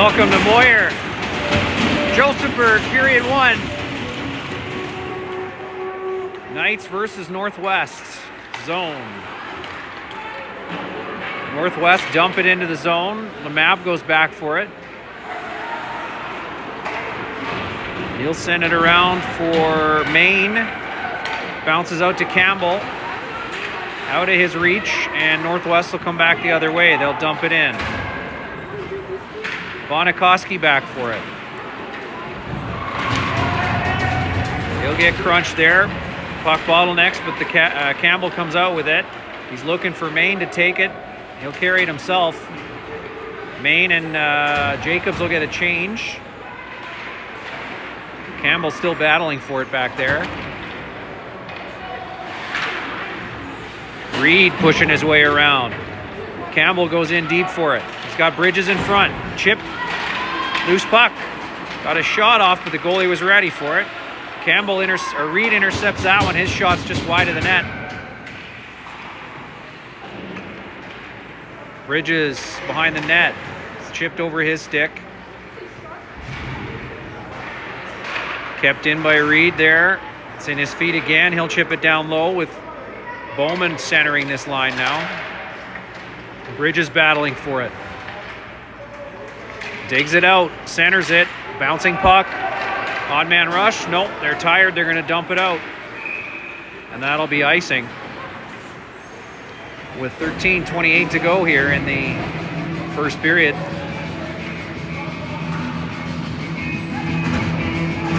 Welcome to Moyer. Josephburg, period 1. Knights versus Northwest zone. Northwest dump it into the zone. Lemab goes back for it. He'll send it around for Maine. Bounces out to Campbell. Out of his reach, and Northwest will come back the other way. They'll dump it in. Bonikoski back for it. He'll get crunched there. Puck bottlenecks, but the Campbell comes out with it. He's looking for Maine to take it. He'll carry it himself. Maine and Jacobs will get a change. Campbell's still battling for it back there. Reed pushing his way around. Campbell goes in deep for it. He's got Bridges in front. Chip, loose puck. Got a shot off, but the goalie was ready for it. Reed intercepts that one. His shot's just wide of the net. Bridges behind the net. It's chipped over his stick. Kept in by Reed there. It's in his feet again. He'll chip it down low with Bowman centering this line now. Bridges battling for it. Digs it out, centers it, bouncing puck. Odd man rush. Nope, they're tired. They're going to dump it out. And that'll be icing. With 13:28 to go here in the first period.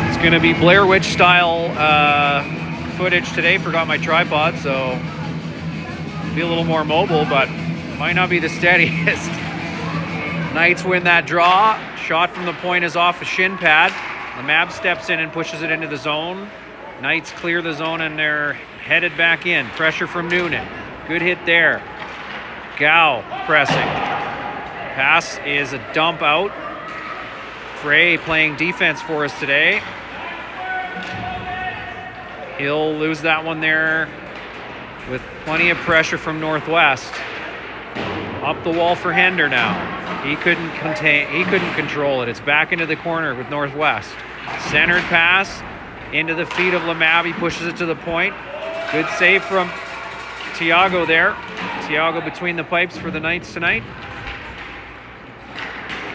It's going to be Blair Witch style footage today. Forgot my tripod, so be a little more mobile, but might not be the steadiest. Knights win that draw. Shot from the point is off a shin pad. Lemab steps in and pushes it into the zone. Knights clear the zone and they're headed back in. Pressure from Noonan. Good hit there. Gow pressing. Pass is a dump out. Frey playing defense for us today. He'll lose that one there with plenty of pressure from Northwest. Up the wall for Hender now. He couldn't control it. It's back into the corner with Northwest. Centered pass into the feet of Lemab. He pushes it to the point. Good save from Tiago there. Tiago between the pipes for the Knights tonight.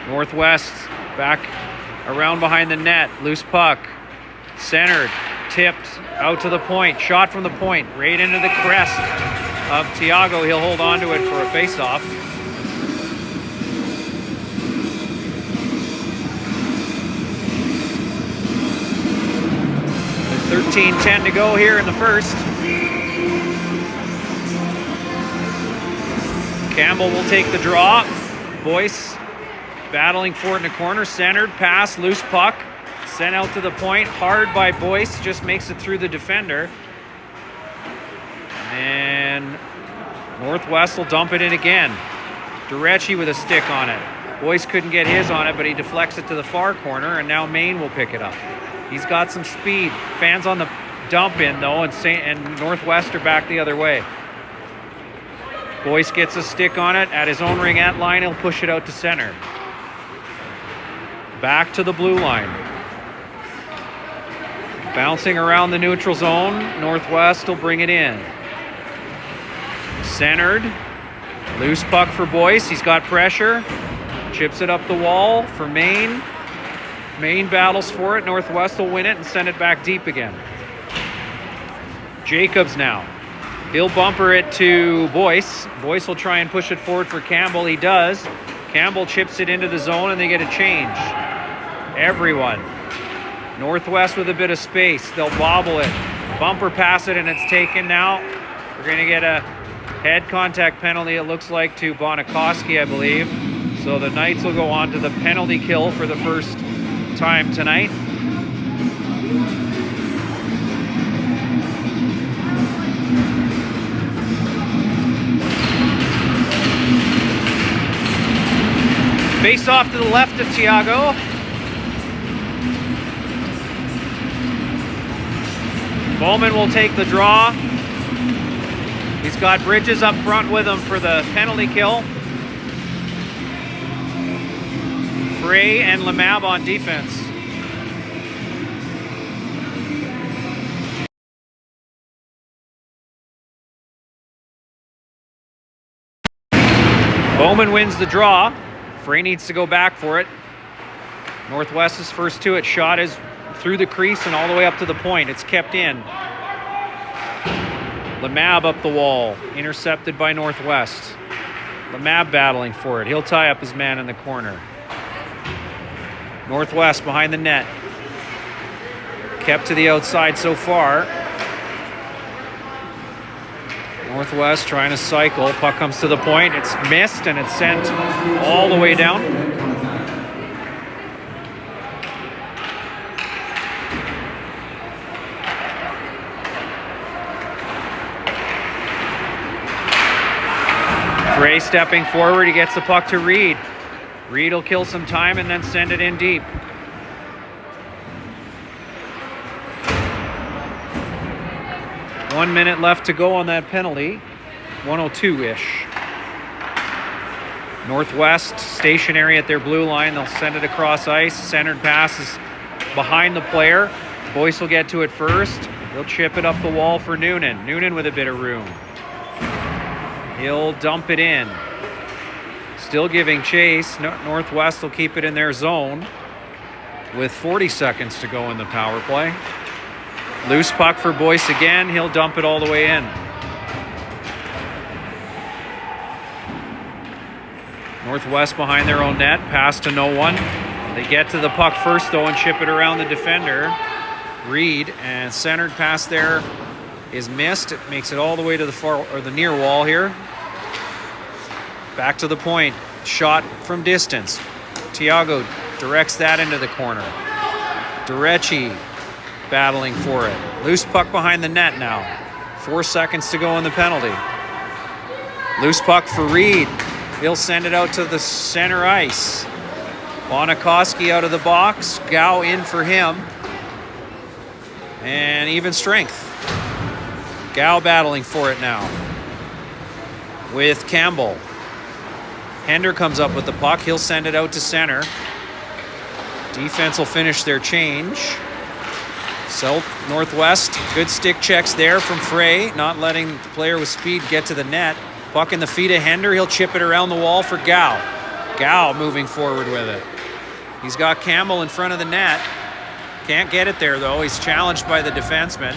Northwest back around behind the net. Loose puck. Centered. Tipped out to the point. Shot from the point. Right into the crest of Tiago. He'll hold on to it for a face-off. With 13:10 to go here in the first. Campbell will take the draw. Boyce battling for it in the corner. Centered pass. Loose puck. Sent out to the point. Hard by Boyce. Just makes it through the defender. And Northwest will dump it in again. Durecci with a stick on it. Boyce couldn't get his on it, but he deflects it to the far corner, and now Maine will pick it up. He's got some speed. Fans on the dump in, though, and Northwest are back the other way. Boyce gets a stick on it. At his own ringette line, he'll push it out to center. Back to the blue line. Bouncing around the neutral zone. Northwest will bring it in. Centered. Loose puck for Boyce. He's got pressure. Chips it up the wall for Maine. Maine battles for it. Northwest will win it and send it back deep again. Jacobs now. He'll bumper it to Boyce. Boyce will try and push it forward for Campbell. He does. Campbell chips it into the zone and they get a change. Everyone. Northwest with a bit of space. They'll bobble it. Bumper pass it and it's taken now. We're going to get a head contact penalty, it looks like, to Bonikoski, I believe. So the Knights will go on to the penalty kill for the first time tonight. Face off to the left of Tiago. Bowman will take the draw. He's got Bridges up front with him for the penalty kill. Frey and Lemab on defense. Bowman wins the draw. Frey needs to go back for it. Northwest's first to it shot is through the crease and all the way up to the point. It's kept in. Lemab up the wall, intercepted by Northwest. Lemab battling for it. He'll tie up his man in the corner. Northwest behind the net. Kept to the outside so far. Northwest trying to cycle. Puck comes to the point. It's missed and it's sent all the way down. Frey stepping forward. He gets the puck to Reed. Reed will kill some time and then send it in deep. One minute left to go on that penalty. 1:02-ish. Northwest stationary at their blue line. They'll send it across ice. Centered pass is behind the player. Boyce will get to it first. He'll chip it up the wall for Noonan. Noonan with a bit of room. He'll dump it in. Still giving chase. Northwest will keep it in their zone with 40 seconds to go in the power play. Loose puck for Boyce again. He'll dump it all the way in. Northwest behind their own net. Pass to no one. They get to the puck first, though, and chip it around the defender. Reed, and centered pass there is missed. It makes it all the way to the far or the near wall here. Back to the point. Shot from distance. Tiago directs that into the corner. Derechi battling for it. Loose puck behind the net now. 4 seconds to go in the penalty. Loose puck for Reed. He'll send it out to the center ice. Bonikoski out of the box. Gow in for him. And even strength. Gow battling for it now with Campbell. Hender comes up with the puck. He'll send it out to center. Defense will finish their change. South Northwest, good stick checks there from Frey, not letting the player with speed get to the net. Puck in the feet of Hender. He'll chip it around the wall for Gow. Gow moving forward with it. He's got Campbell in front of the net. Can't get it there, though. He's challenged by the defenseman.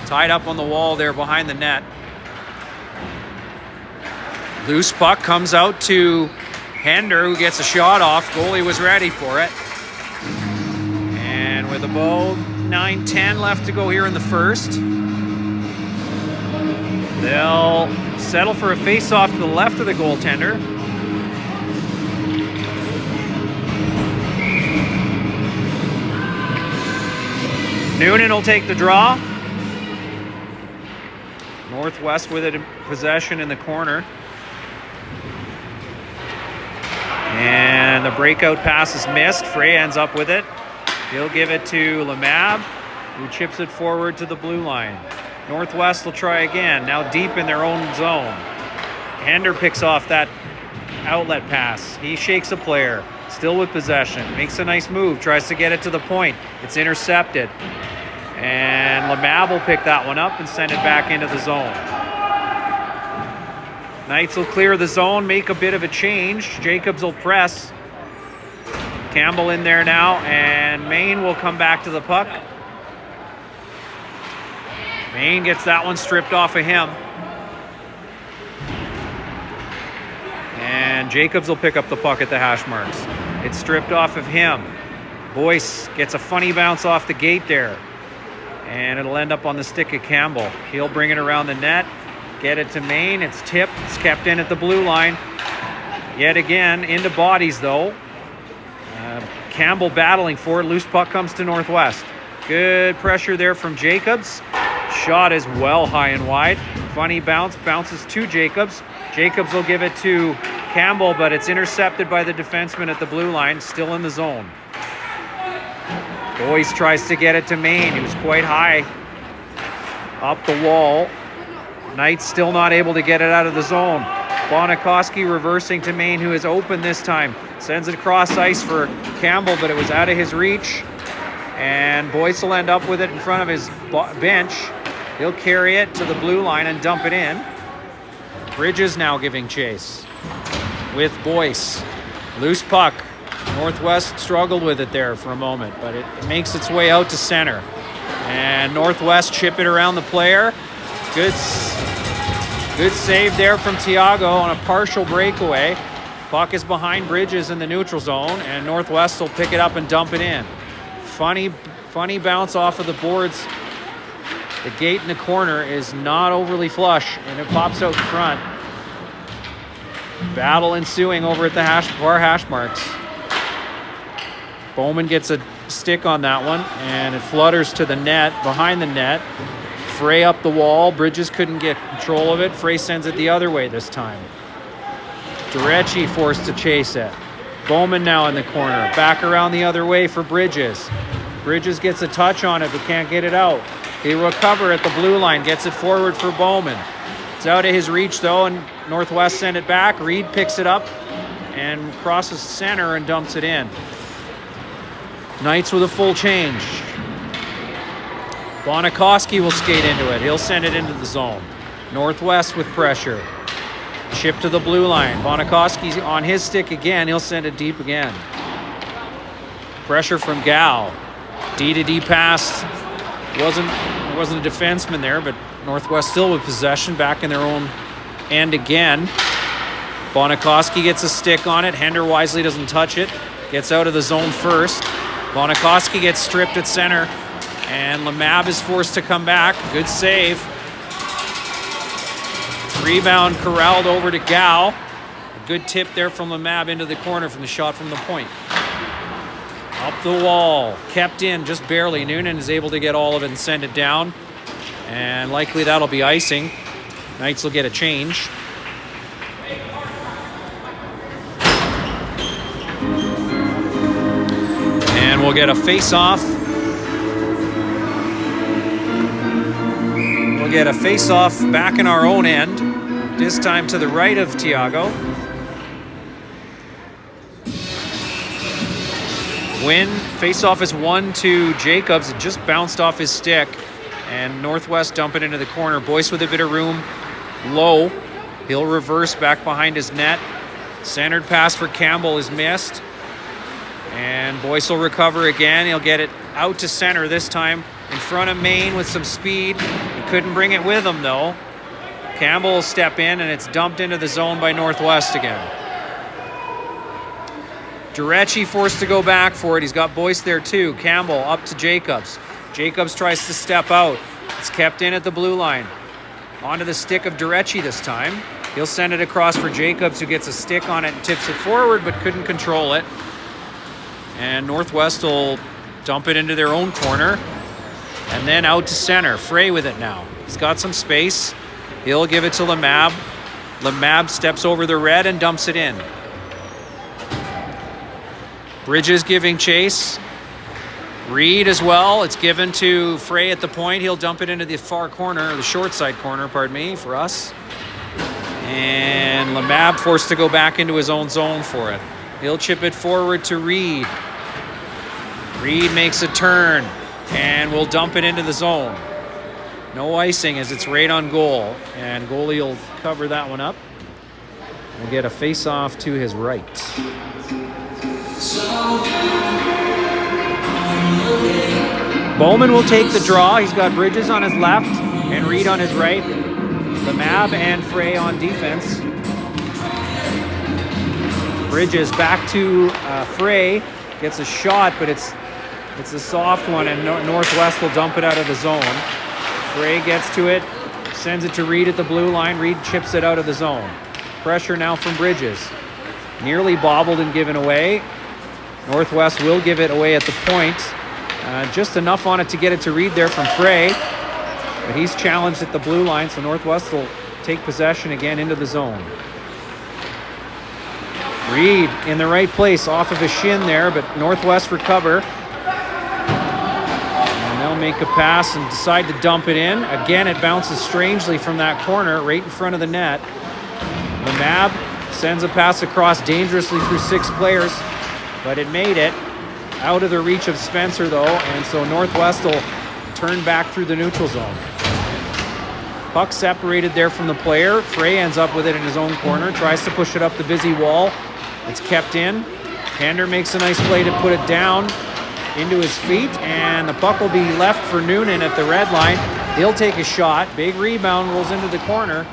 Tied up on the wall there behind the net. Loose puck comes out to Hender, who gets a shot off. Goalie was ready for it. And with about 9:10 left to go here in the first, they'll settle for a face-off to the left of the goaltender. Noonan will take the draw. Northwest with it in possession in the corner. And the breakout pass is missed. Frey ends up with it. He'll give it to Lemab, who chips it forward to the blue line. Northwest will try again, now deep in their own zone. Hender picks off that outlet pass. He shakes a player, still with possession. Makes a nice move, tries to get it to the point. It's intercepted. And Lemab will pick that one up and send it back into the zone. Knights will clear the zone, make a bit of a change. Jacobs will press. Campbell in there now, and Maine will come back to the puck. Maine gets that one stripped off of him. And Jacobs will pick up the puck at the hash marks. It's stripped off of him. Boyce gets a funny bounce off the gate there. And it'll end up on the stick of Campbell. He'll bring it around the net. Get it to Maine. It's tipped. It's kept in at the blue line. Yet again, into bodies though. Campbell battling for it. Loose puck comes to Northwest. Good pressure there from Jacobs. Shot is well high and wide. Funny bounce. Bounces to Jacobs. Jacobs will give it to Campbell, but it's intercepted by the defenseman at the blue line. Still in the zone. Boyce tries to get it to Maine. He was quite high up the wall. Knights still not able to get it out of the zone. Bonikoski reversing to Main, who is open this time. Sends it across ice for Campbell, but it was out of his reach. And Boyce will end up with it in front of his bench. He'll carry it to the blue line and dump it in. Bridges now giving chase with Boyce. Loose puck. Northwest struggled with it there for a moment, but it makes its way out to center. And Northwest chip it around the player. Good save there from Tiago on a partial breakaway. Puck is behind Bridges in the neutral zone, and Northwest will pick it up and dump it in. Funny bounce off of the boards. The gate in the corner is not overly flush, and it pops out in front. Battle ensuing over at the far hash marks. Bowman gets a stick on that one, and it flutters to the net, behind the net. Frey up the wall. Bridges couldn't get control of it. Frey sends it the other way this time. Durecci forced to chase it. Bowman now in the corner. Back around the other way for Bridges. Bridges gets a touch on it but can't get it out. He recover at the blue line. Gets it forward for Bowman. It's out of his reach though, and Northwest send it back. Reed picks it up and crosses center and dumps it in. Knights with a full change. Bonikoski will skate into it. He'll send it into the zone. Northwest with pressure. Chip to the blue line. Bonikoski's on his stick again. He'll send it deep again. Pressure from Gal. D-to-D pass. There wasn't a defenseman there, but Northwest still with possession back in their own end again. Bonikoski gets a stick on it. Hender wisely doesn't touch it. Gets out of the zone first. Bonikoski gets stripped at center, and Lemab is forced to come back. Good save. Rebound corralled over to Gal. A good tip there from Lemab into the corner from the shot from the point. Up the wall, kept in just barely. Noonan is able to get all of it and send it down, and likely that'll be icing. Knights will get a change. And we'll get a face-off. We'll get a face-off back in our own end, this time to the right of Tiago. Win. Face-off is 1-2 Jacobs. It just bounced off his stick, and Northwest dump it into the corner. Boyce with a bit of room, low. He'll reverse back behind his net. Centered pass for Campbell is missed. And Boyce will recover again. He'll get it out to center this time in front of Main with some speed. He couldn't bring it with him though. Campbell will step in, and it's dumped into the zone by Northwest again. Durecci forced to go back for it. He's got Boyce there too. Campbell up to Jacobs. Jacobs tries to step out. It's kept in at the blue line. Onto the stick of Durecci this time. He'll send it across for Jacobs, who gets a stick on it and tips it forward but couldn't control it. And Northwest will dump it into their own corner. And then out to center. Frey with it now. He's got some space. He'll give it to Lemab. Lemab steps over the red and dumps it in. Bridges giving chase. Reed as well. It's given to Frey at the point. He'll dump it into the far corner, the short side corner, pardon me, for us. And Lemab forced to go back into his own zone for it. He'll chip it forward to Reed. Reed makes a turn and will dump it into the zone. No icing as it's right on goal, and goalie will cover that one up. We'll get a face-off to his right. Bowman will take the draw. He's got Bridges on his left and Reed on his right. Lemab and Frey on defense. Bridges back to Frey. Gets a shot, but it's a soft one, and Northwest will dump it out of the zone. Frey gets to it, sends it to Reed at the blue line. Reed chips it out of the zone. Pressure now from Bridges. Nearly bobbled and given away. Northwest will give it away at the point. Just enough on it to get it to Reed there from Frey. But he's challenged at the blue line, so Northwest will take possession again into the zone. Reed in the right place off of his shin there, but Northwest recover. And they'll make a pass and decide to dump it in. Again, it bounces strangely from that corner right in front of the net. Mab sends a pass across dangerously through 6 players, but it made it out of the reach of Spencer, though, and so Northwest will turn back through the neutral zone. Puck separated there from the player. Frey ends up with it in his own corner, tries to push it up the busy wall. It's kept in. Pender makes a nice play to put it down into his feet, and the puck will be left for Noonan at the red line. He'll take a shot. Big rebound, rolls into the corner.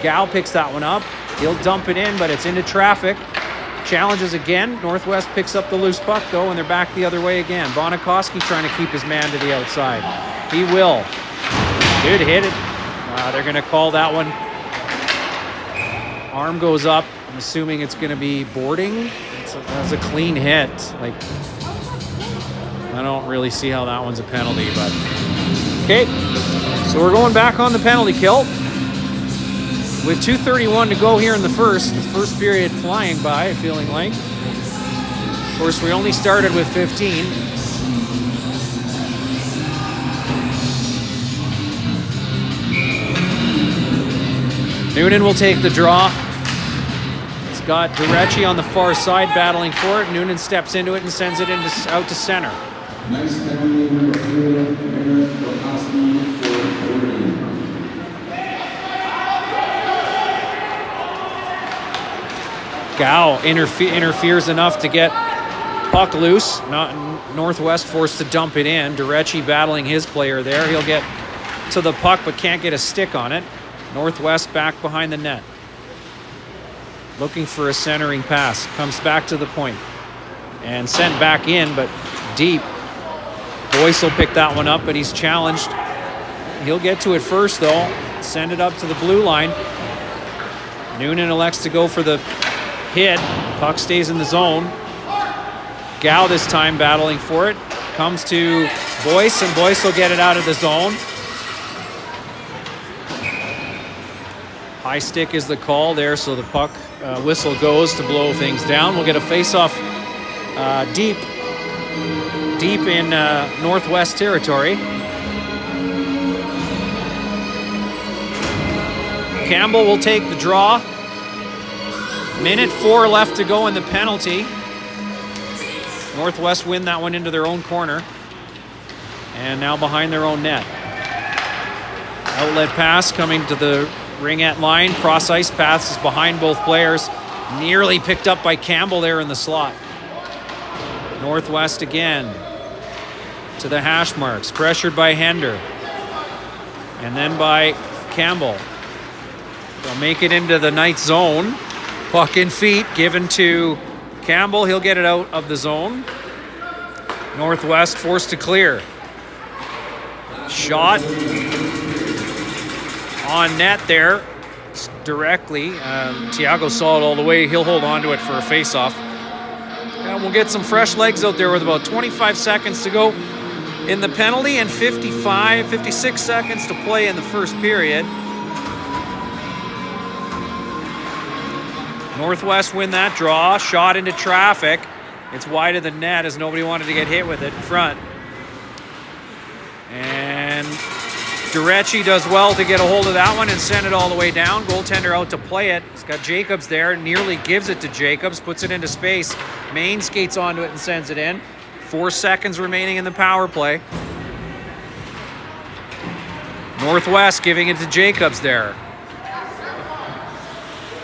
Gal picks that one up. He'll dump it in, but it's into traffic. Challenges again. Northwest picks up the loose puck, though, and they're back the other way again. Bonikoski trying to keep his man to the outside. He will. Good hit it. They're going to call that one. Arm goes up. I'm assuming it's going to be boarding. That's a clean hit. Like, I don't really see how that one's a penalty, but okay. So we're going back on the penalty kill. With 2:31 to go here in the first period flying by, feeling like. Of course, we only started with 15. Noonan will take the draw. It's got Durecci on the far side battling for it. Noonan steps into it and sends it out to center. Nice penalty, number 4, Gao interferes enough to get puck loose. Northwest forced to dump it in. Durecci battling his player there. He'll get to the puck but can't get a stick on it. Northwest back behind the net. Looking for a centering pass. Comes back to the point. And sent back in, but deep. Boyce will pick that one up, but he's challenged. He'll get to it first, though. Send it up to the blue line. Noonan elects to go for the hit. Puck stays in the zone. Gao this time battling for it. Comes to Boyce, and Boyce will get it out of the zone. High stick is the call there, so the puck whistle goes to blow things down. We'll get a face-off deep in Northwest territory. Campbell will take the draw. Minute 4 left to go in the penalty. Northwest win that one into their own corner. And now behind their own net. Outlet pass coming to the ringette line. Cross ice pass is behind both players. Nearly picked up by Campbell there in the slot. Northwest again to the hash marks. Pressured by Hender. And then by Campbell. They'll make it into the Knights zone. Puck in feet given to Campbell. He'll get it out of the zone. Northwest forced to clear. Shot on net there directly. Thiago saw it all the way. He'll hold on to it for a face-off. And we'll get some fresh legs out there with about 25 seconds to go in the penalty and 56 seconds to play in the first period. Northwest win that draw. Shot into traffic. It's wide of the net as nobody wanted to get hit with it in front. And Durecci does well to get a hold of that one and send it all the way down. Goaltender out to play it. He's got Jacobs there. Nearly gives it to Jacobs. Puts it into space. Main skates onto it and sends it in. 4 seconds remaining in the power play. Northwest giving it to Jacobs there.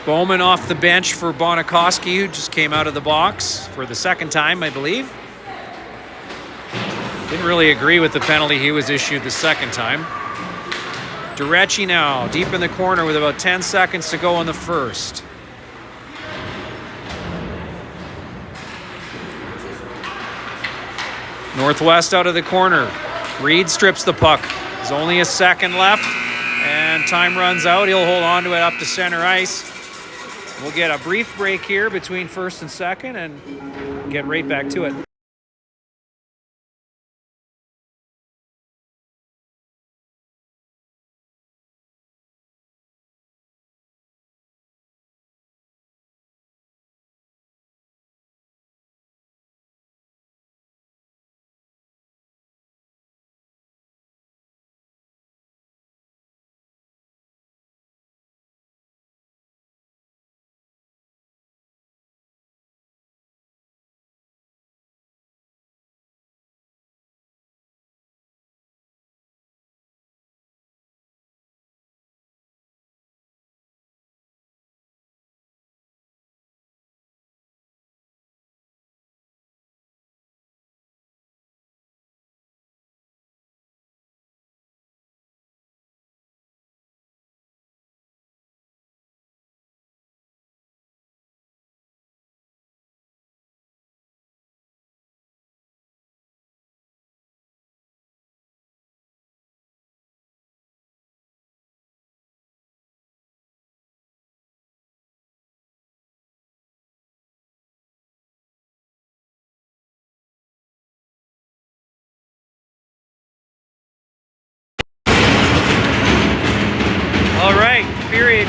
Bowman off the bench for Bonikoski, who just came out of the box for the second time, I believe. Didn't really agree with the penalty he was issued the second time. Durecci now, deep in the corner with about 10 seconds to go in the first. Northwest out of the corner. Reed strips the puck. There's only a second left, and time runs out. He'll hold on to it up to center ice. We'll get a brief break here between first and second and get right back to it.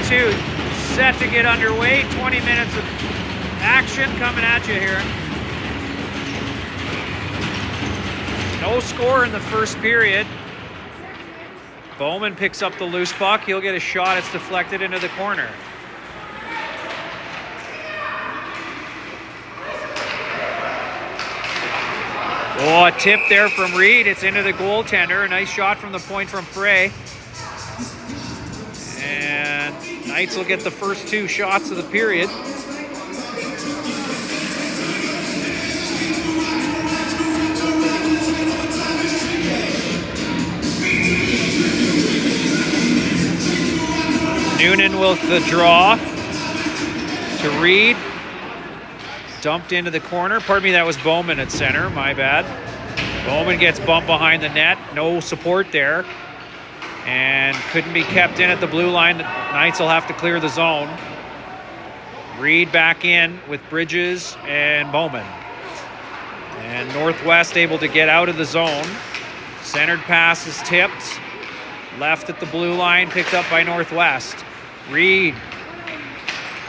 period 2 set to get underway. 20 minutes of action coming at you here. No score in the first period. Bowman picks up the loose puck. He'll get a shot. It's deflected into the corner. Oh, a tip there from Reed. It's into the goaltender. A nice shot from the point from Frey. And Knights will get the first 2 shots of the period. Noonan with the draw to Reed. Dumped into the corner. Pardon me, that was Bowman at center. My bad. Bowman gets bumped behind the net. No support there. And couldn't be kept in at the blue line. The Knights will have to clear the zone. Reed back in with Bridges and Bowman. And Northwest able to get out of the zone. Centered pass is tipped. Left at the blue line, picked up by Northwest. Reed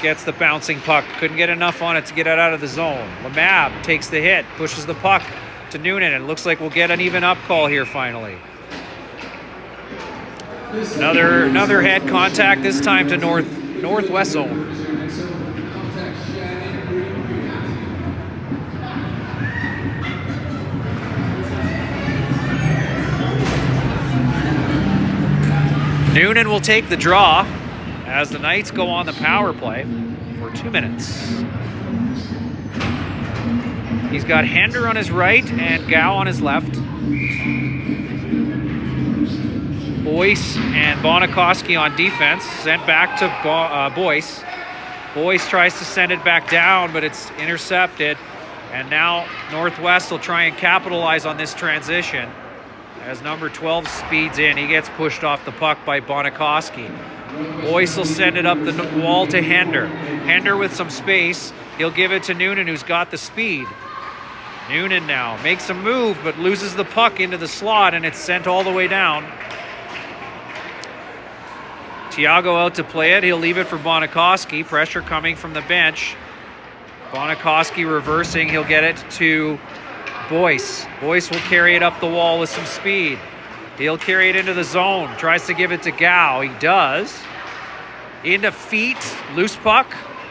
gets the bouncing puck. Couldn't get enough on it to get it out of the zone. Lemab takes the hit, pushes the puck to Noonan. It looks like we'll get an even up call here finally. Another head contact, this time to Northwest zone. Noonan will take the draw as the Knights go on the power play for 2 minutes. He's got Hender on his right and Gow on his left. Boyce and Bonikoski on defense. Sent back to Boyce. Boyce tries to send it back down, but it's intercepted. And now Northwest will try and capitalize on this transition. As number 12 speeds in, he gets pushed off the puck by Bonikoski. Boyce will send it up the wall to Hender. Hender with some space. He'll give it to Noonan, who's got the speed. Noonan now makes a move, but loses the puck into the slot, and it's sent all the way down. Tiago out to play it. He'll leave it for Bonikoski. Pressure coming from the bench. Bonikoski reversing. He'll get it to Boyce. Boyce will carry it up the wall with some speed. He'll carry it into the zone. Tries to give it to Gow. He does. Into feet. Loose puck.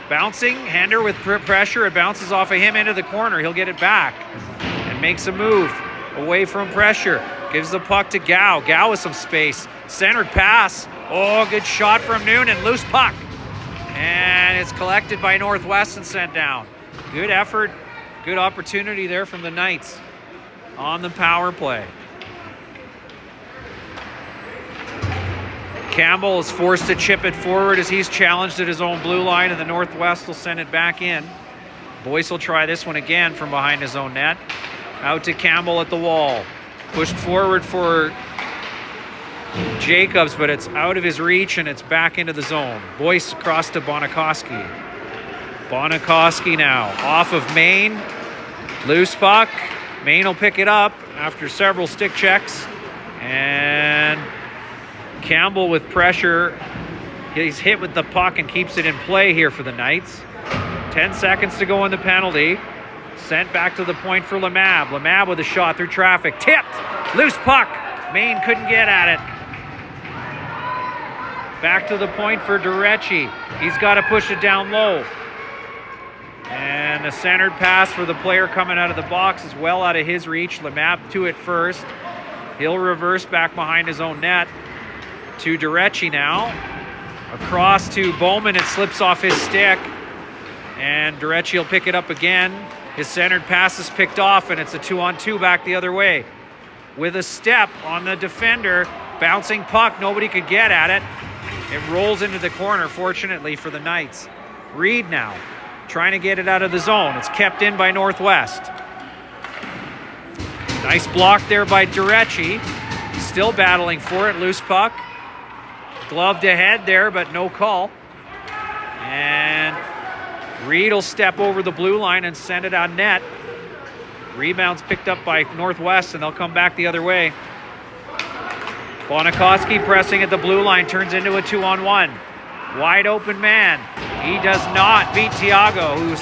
Bouncing. Hender with pressure. It bounces off of him into the corner. He'll get it back. And makes a move away from pressure. Gives the puck to Gow. Gow with some space. Centered pass. Oh, good shot from Noonan. Loose puck. And it's collected by Northwest and sent down. Good effort. Good opportunity there from the Knights on the power play. Campbell is forced to chip it forward as he's challenged at his own blue line, and the Northwest will send it back in. Boyce will try this one again from behind his own net. Out to Campbell at the wall. Pushed forward for Jacobs, but it's out of his reach and it's back into the zone. Boyce across to Bonikoski. Bonikoski now off of Main. Loose puck. Main will pick it up after several stick checks. And Campbell with pressure. He's hit with the puck and keeps it in play here for the Knights. 10 seconds to go in the penalty. Sent back to the point for Lemab. Lemab with a shot through traffic. Tipped. Loose puck. Main couldn't get at it. Back to the point for Durecci. He's got to push it down low. And a centered pass for the player coming out of the box is well out of his reach. Lemab to it first. He'll reverse back behind his own net to Durecci now. Across to Bowman. It slips off his stick. And Durecci will pick it up again. His centered pass is picked off, and it's a 2-on-2 back the other way. With a step on the defender. Bouncing puck. Nobody could get at it. It rolls into the corner, fortunately for the Knights. Reed now trying to get it out of the zone. It's kept in by Northwest. Nice block there by Durecci. Still battling for it. Loose puck. Gloved ahead there, but no call. And Reed will step over the blue line and send it on net. Rebounds picked up by Northwest, and they'll come back the other way. Bonikoski pressing at the blue line, turns into a 2-on-1. Wide open man. He does not beat Tiago, who's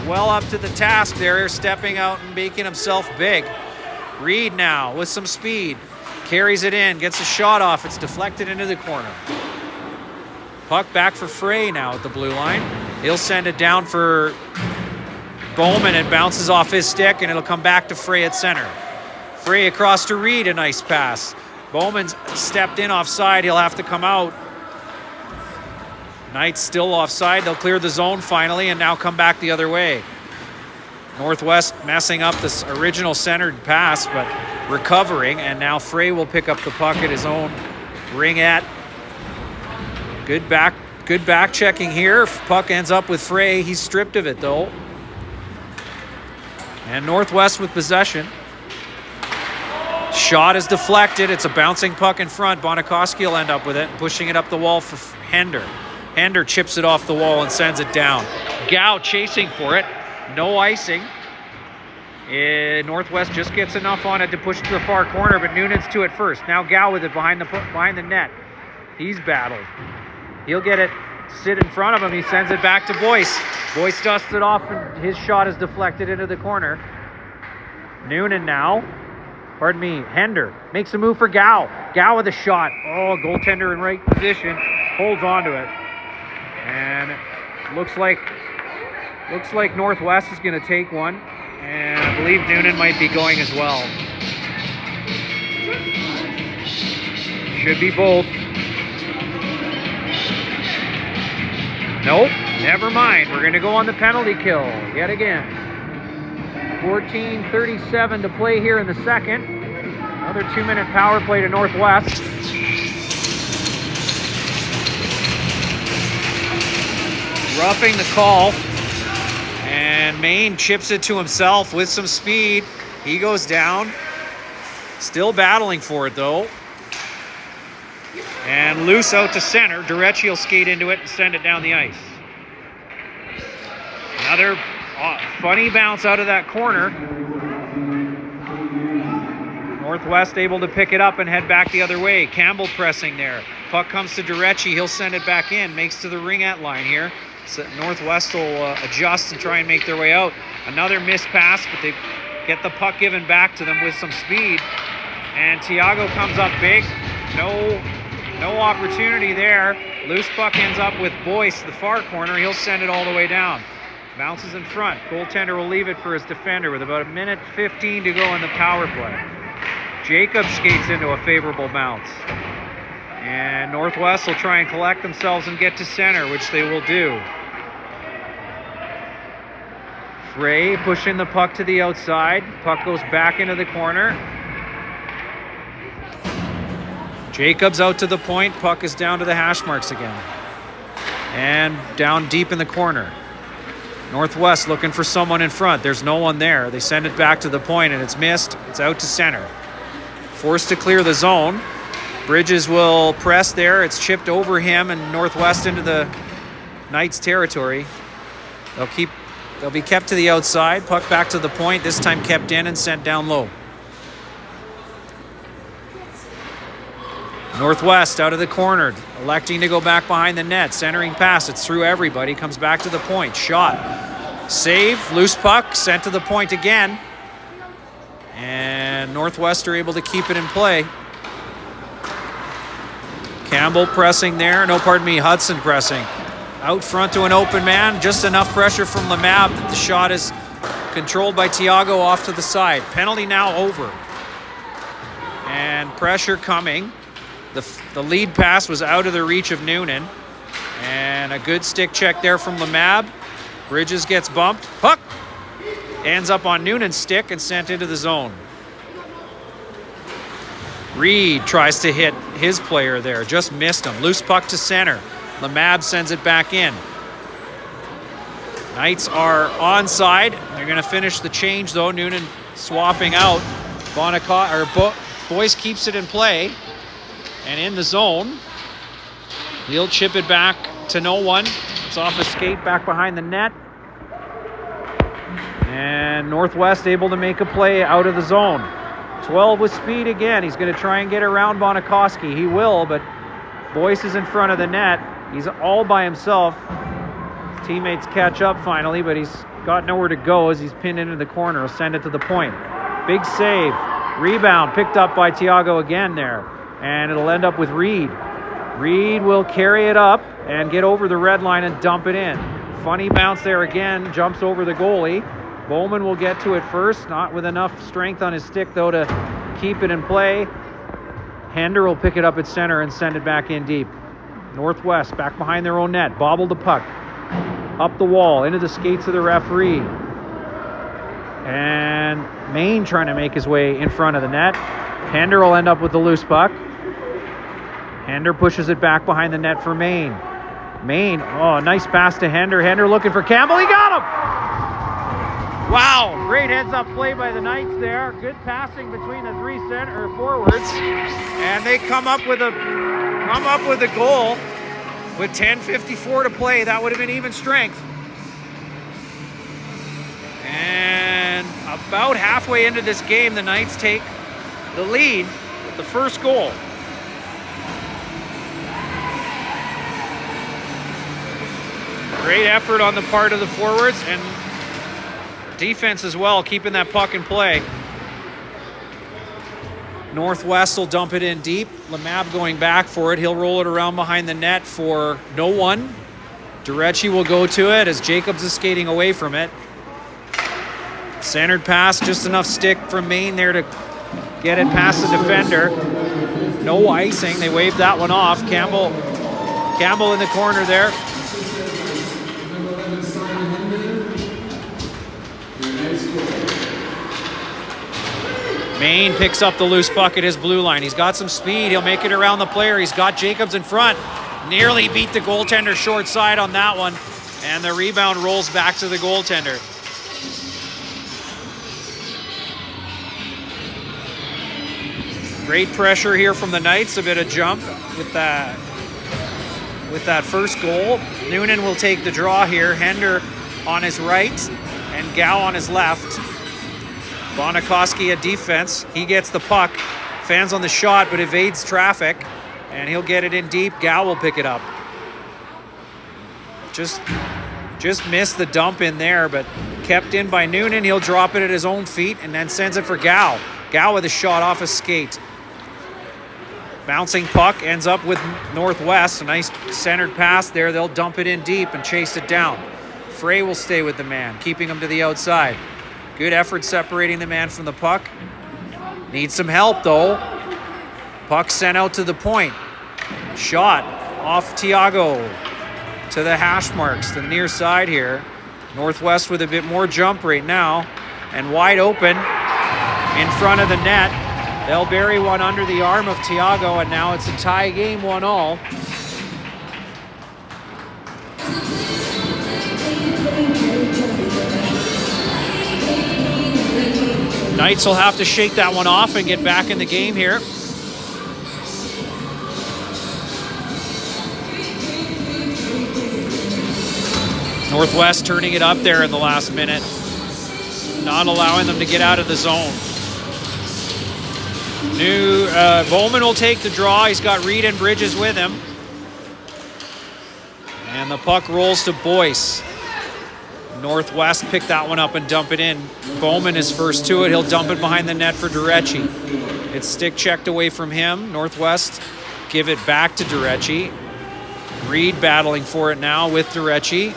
well up to the task there, stepping out and making himself big. Reed now with some speed. Carries it in, gets a shot off. It's deflected into the corner. Puck back for Frey now at the blue line. He'll send it down for Bowman. It bounces off his stick, and it'll come back to Frey at center. Frey across to Reed, a nice pass. Bowman's stepped in offside. He'll have to come out. Knights still offside. They'll clear the zone finally and now come back the other way. Northwest messing up this original centered pass, but recovering, and now Frey will pick up the puck at his own ringette. Good back checking here. Puck ends up with Frey. He's stripped of it though. And Northwest with possession. Shot is deflected. It's a bouncing puck in front. Bonikoski will end up with it, pushing it up the wall for Hender. Hender chips it off the wall and sends it down. Gow chasing for it. No icing. Northwest just gets enough on it to push to the far corner, but Noonan's to it first. Now Gow with it behind the net. He's battled. He'll get it, sit in front of him. He sends it back to Boyce. Boyce dusts it off, and his shot is deflected into the corner. Noonan now. Pardon me, Hender makes a move for Gow. Gow with a shot. Oh, goaltender in right position. Holds on to it. And looks like Northwest is going to take one. And I believe Noonan might be going as well. Should be both. Nope, never mind. We're going to go on the penalty kill yet again. 14:37 to play here in the second. Another 2-minute power play to Northwest. Roughing the call. And Maine chips it to himself with some speed. He goes down. Still battling for it though. And loose out to center. Durecci will skate into it and send it down the ice. Another funny bounce out of that corner. Northwest able to pick it up and head back the other way. Campbell pressing there. Puck comes to Durecci. He'll send it back in. Makes to the ringette line here. So Northwest will adjust and try and make their way out. Another missed pass, but they get the puck given back to them with some speed. And Tiago comes up big. No opportunity there. Loose puck ends up with Boyce, the far corner. He'll send it all the way down. Bounces in front. Goaltender will leave it for his defender with about 1:15 to go in the power play. Jacobs skates into a favorable bounce. And Northwest will try and collect themselves and get to center, which they will do. Frey pushing the puck to the outside. Puck goes back into the corner. Jacobs out to the point. Puck is down to the hash marks again. And down deep in the corner. Northwest looking for someone in front. There's no one there. They send it back to the point and it's missed. It's out to center. Forced to clear the zone. Bridges will press there. It's chipped over him and Northwest into the Knights territory. They'll be kept to the outside. Puck back to the point. This time kept in and sent down low. Northwest out of the corner, electing to go back behind the net. Centering pass, it's through everybody. Comes back to the point. Shot. Save. Loose puck. Sent to the point again. And Northwest are able to keep it in play. Campbell pressing there. No, pardon me, Hudson pressing. Out front to an open man. Just enough pressure from Lemab that the shot is controlled by Tiago off to the side. Penalty now over. And pressure coming. The lead pass was out of the reach of Noonan. And a good stick check there from Lemab. Bridges gets bumped. Puck ends up on Noonan's stick and sent into the zone. Reed tries to hit his player there. Just missed him. Loose puck to center. Lemab sends it back in. Knights are onside. They're going to finish the change though. Noonan swapping out. Boyce keeps it in play. And in the zone, he'll chip it back to no one. It's off a skate back behind the net. And Northwest able to make a play out of the zone. 12 with speed again. He's going to try and get around Bonikoski. He will, but Boyce is in front of the net. He's all by himself. His teammates catch up finally, but he's got nowhere to go as he's pinned into the corner. He'll send it to the point. Big save. Rebound picked up by Thiago again there. And it'll end up with Reed. Reed will carry it up and get over the red line and dump it in. Funny bounce there again. Jumps over the goalie. Bowman will get to it first. Not with enough strength on his stick, though, to keep it in play. Hender will pick it up at center and send it back in deep. Northwest back behind their own net. Bobble the puck. Up the wall, into the skates of the referee. And Maine trying to make his way in front of the net. Hender will end up with the loose puck. Hender pushes it back behind the net for Maine. Maine, oh, nice pass to Hender. Hender looking for Campbell. He got him! Wow, great heads-up play by the Knights there. Good passing between the three forwards. And they come up with a goal. With 10:54 to play, that would have been even strength. And about halfway into this game, the Knights take the lead with the first goal. Great effort on the part of the forwards and defense as well, keeping that puck in play. Northwest will dump it in deep. Lemab going back for it. He'll roll it around behind the net for no one. Durecci will go to it as Jacobs is skating away from it. Centered pass, just enough stick from Maine there to get it past the defender. No icing. They waved that one off. Campbell in the corner there. Maine picks up the loose puck at his blue line. He's got some speed. He'll make it around the player. He's got Jacobs in front. Nearly beat the goaltender short side on that one. And the rebound rolls back to the goaltender. Great pressure here from the Knights. A bit of jump with that first goal. Noonan will take the draw here. Hender on his right and Gow on his left. Bonikoski at defense. He gets the puck. Fans on the shot, but evades traffic. And he'll get it in deep. Gow will pick it up. Just missed the dump in there, but kept in by Noonan. He'll drop it at his own feet and then sends it for Gow. Gow with a shot off a skate. Bouncing puck ends up with Northwest. A nice centered pass there. They'll dump it in deep and chase it down. Frey will stay with the man, keeping him to the outside. Good effort separating the man from the puck. Needs some help, though. Puck sent out to the point. Shot off Thiago to the hash marks, to the near side here. Northwest with a bit more jump right now. And wide open in front of the net. They'll bury one under the arm of Thiago, and now it's a tie game, 1-1. Knights will have to shake that one off and get back in the game here. Northwest turning it up there in the last minute. Not allowing them to get out of the zone. Bowman will take the draw. He's got Reed and Bridges with him. And the puck rolls to Boyce. Northwest pick that one up and dump it in. Bowman is first to it. He'll dump it behind the net for Durecci. It's stick checked away from him. Northwest give it back to Durecci. Reed battling for it now with Durecci.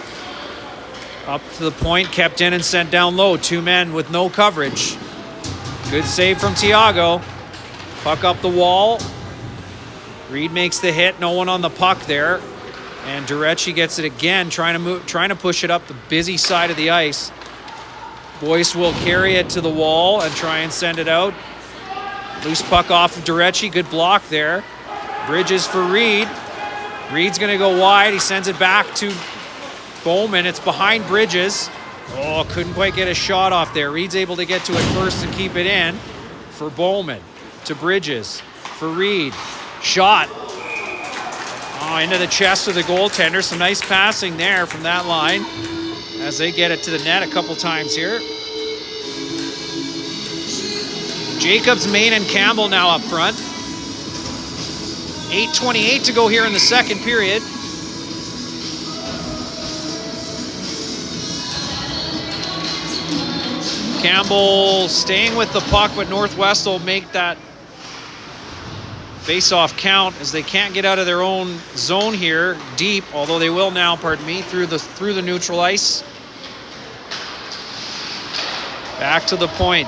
Up to the point, kept in and sent down low. Two men with no coverage. Good save from Thiago. Puck up the wall. Reed makes the hit. No one on the puck there. And Durecci gets it again, trying to push it up the busy side of the ice. Boyce will carry it to the wall and try and send it out. Loose puck off of Durecci. Good block there. Bridges for Reed. Reed's going to go wide. He sends it back to Bowman. It's behind Bridges. Oh, couldn't quite get a shot off there. Reed's able to get to it first and keep it in for Bowman. To Bridges for Reed. Shot. Oh, into the chest of the goaltender. Some nice passing there from that line as they get it to the net a couple times here. Jacobs, Maine, and Campbell now up front. 8:28 to go here in the second period. Campbell staying with the puck, but Northwest will make that face-off count as they can't get out of their own zone here deep, although they will now, pardon me, through the neutral ice. Back to the point.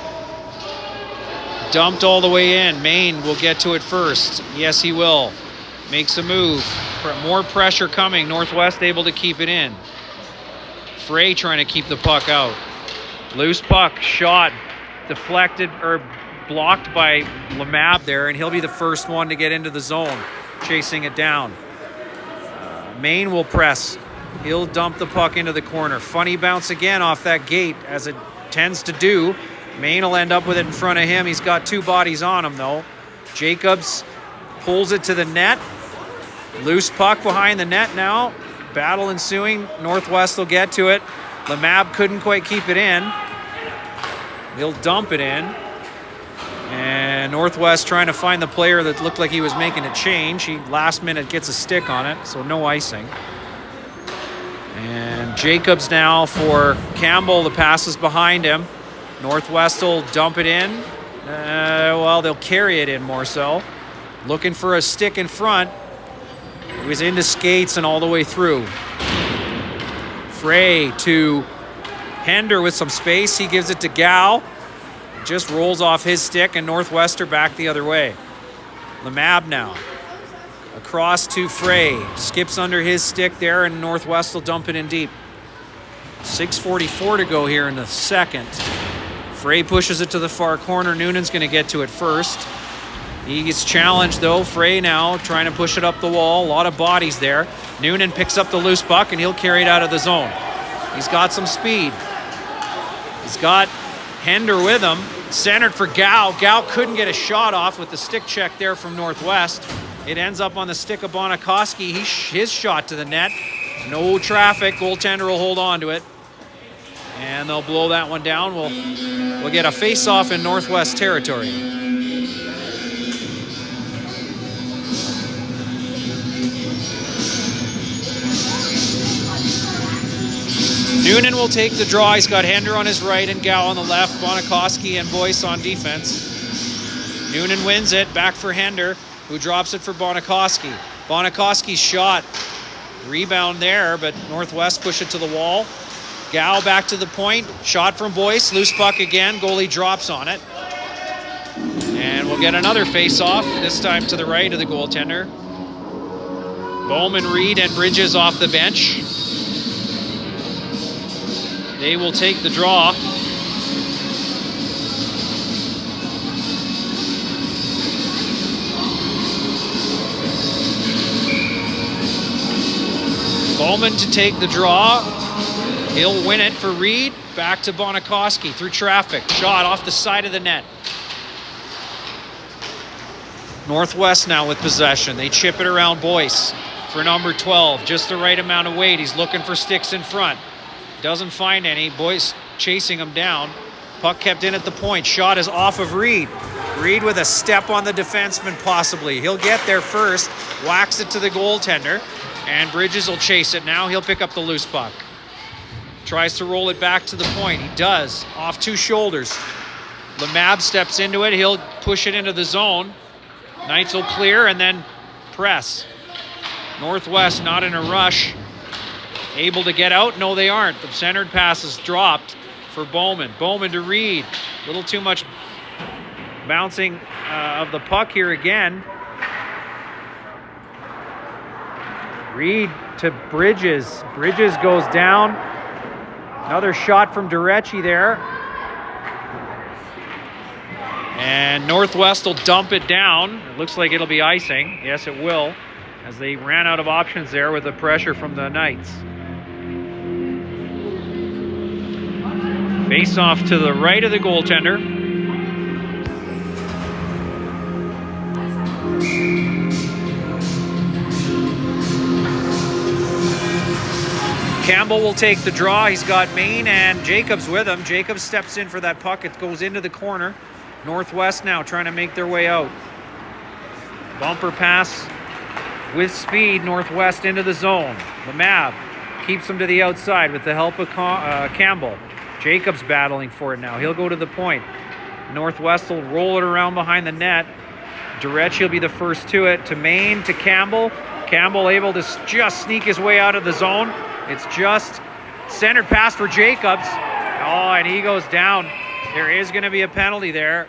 Dumped all the way in. Maine will get to it first. Yes, he will. Makes a move. More pressure coming. Northwest able to keep it in. Frey trying to keep the puck out. Loose puck, shot, deflected or blocked by Lemab there, and he'll be the first one to get into the zone, chasing it down. Maine will press. He'll dump the puck into the corner. Funny bounce again off that gate, as it tends to do. Maine will end up with it in front of him. He's got two bodies on him, though. Jacobs pulls it to the net. Loose puck behind the net now. Battle ensuing. Northwest will get to it. Lemab couldn't quite keep it in. He'll dump it in. And Northwest trying to find the player that looked like he was making a change. He last minute gets a stick on it, so no icing. And Jacobs now for Campbell. The pass is behind him. Northwest will dump it in. Well, they'll carry it in more so. Looking for a stick in front. It was into skates and all the way through. Frey to Hender with some space. He gives it to Gow. Just rolls off his stick, and Northwest are back the other way. Lemab now. Across to Frey. Skips under his stick there, and Northwest will dump it in deep. 6:44 to go here in the second. Frey pushes it to the far corner. Noonan's going to get to it first. He gets challenged, though. Frey now trying to push it up the wall. A lot of bodies there. Noonan picks up the loose puck, and he'll carry it out of the zone. He's got some speed. He's got Hender with him. Centered for Gow. Gow couldn't get a shot off with the stick check there from Northwest. It ends up on the stick of Bonikoski. His shot to the net. No traffic. Goaltender will hold on to it. And they'll blow that one down. We'll get a face-off in Northwest territory. Noonan will take the draw. He's got Hender on his right and Gow on the left. Bonikoski and Boyce on defense. Noonan wins it. Back for Hender, who drops it for Bonikoski. Bonikoski's shot. Rebound there, but Northwest push it to the wall. Gow back to the point. Shot from Boyce. Loose puck again. Goalie drops on it. And we'll get another face-off, this time to the right of the goaltender. Bowman, Reed, and Bridges off the bench. They will take the draw. Bowman to take the draw. He'll win it for Reed. Back to Bonikoski through traffic. Shot off the side of the net. Northwest now with possession. They chip it around Boyce for number 12. Just the right amount of weight. He's looking for sticks in front. Doesn't find any. Boyce chasing him down. Puck kept in at the point. Shot is off of Reed. Reed with a step on the defenseman possibly. He'll get there first. Whacks it to the goaltender. And Bridges will chase it now. He'll pick up the loose puck. Tries to roll it back to the point. He does. Off two shoulders. Lemab steps into it. He'll push it into the zone. Knights will clear and then press. Northwest not in a rush. Able to get out? No, they aren't. The centered pass is dropped for Bowman. Bowman to Reed. A little too much bouncing of the puck here again. Reed to Bridges. Bridges goes down. Another shot from Durecci there. And Northwest will dump it down. It looks like it'll be icing. Yes, it will, as they ran out of options there with the pressure from the Knights. Face off to the right of the goaltender. Campbell will take the draw. He's got Maine and Jacobs with him. Jacobs steps in for that puck. It goes into the corner. Northwest now trying to make their way out. Bumper pass with speed. Northwest into the zone. Lemab keeps him to the outside with the help of Campbell. Jacobs battling for it now. He'll go to the point. Northwest will roll it around behind the net. Durecci will be the first to it. To Main, to Campbell. Campbell able to just sneak his way out of the zone. It's just centered pass for Jacobs. Oh, and he goes down. There is going to be a penalty there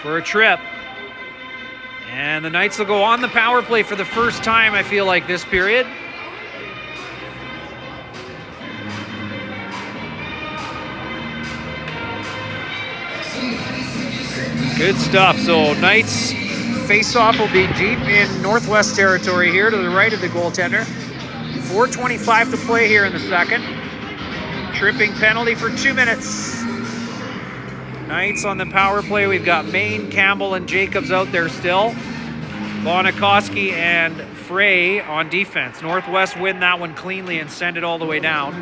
for a trip. And the Knights will go on the power play for the first time, I feel like, this period. Good stuff. So Knights face-off will be deep in Northwest territory here to the right of the goaltender. 4:25 to play here in the second. Tripping penalty for 2 minutes. Knights on the power play. We've got Main, Campbell, and Jacobs out there still. Bonikoski and Frey on defense. Northwest win that one cleanly and send it all the way down.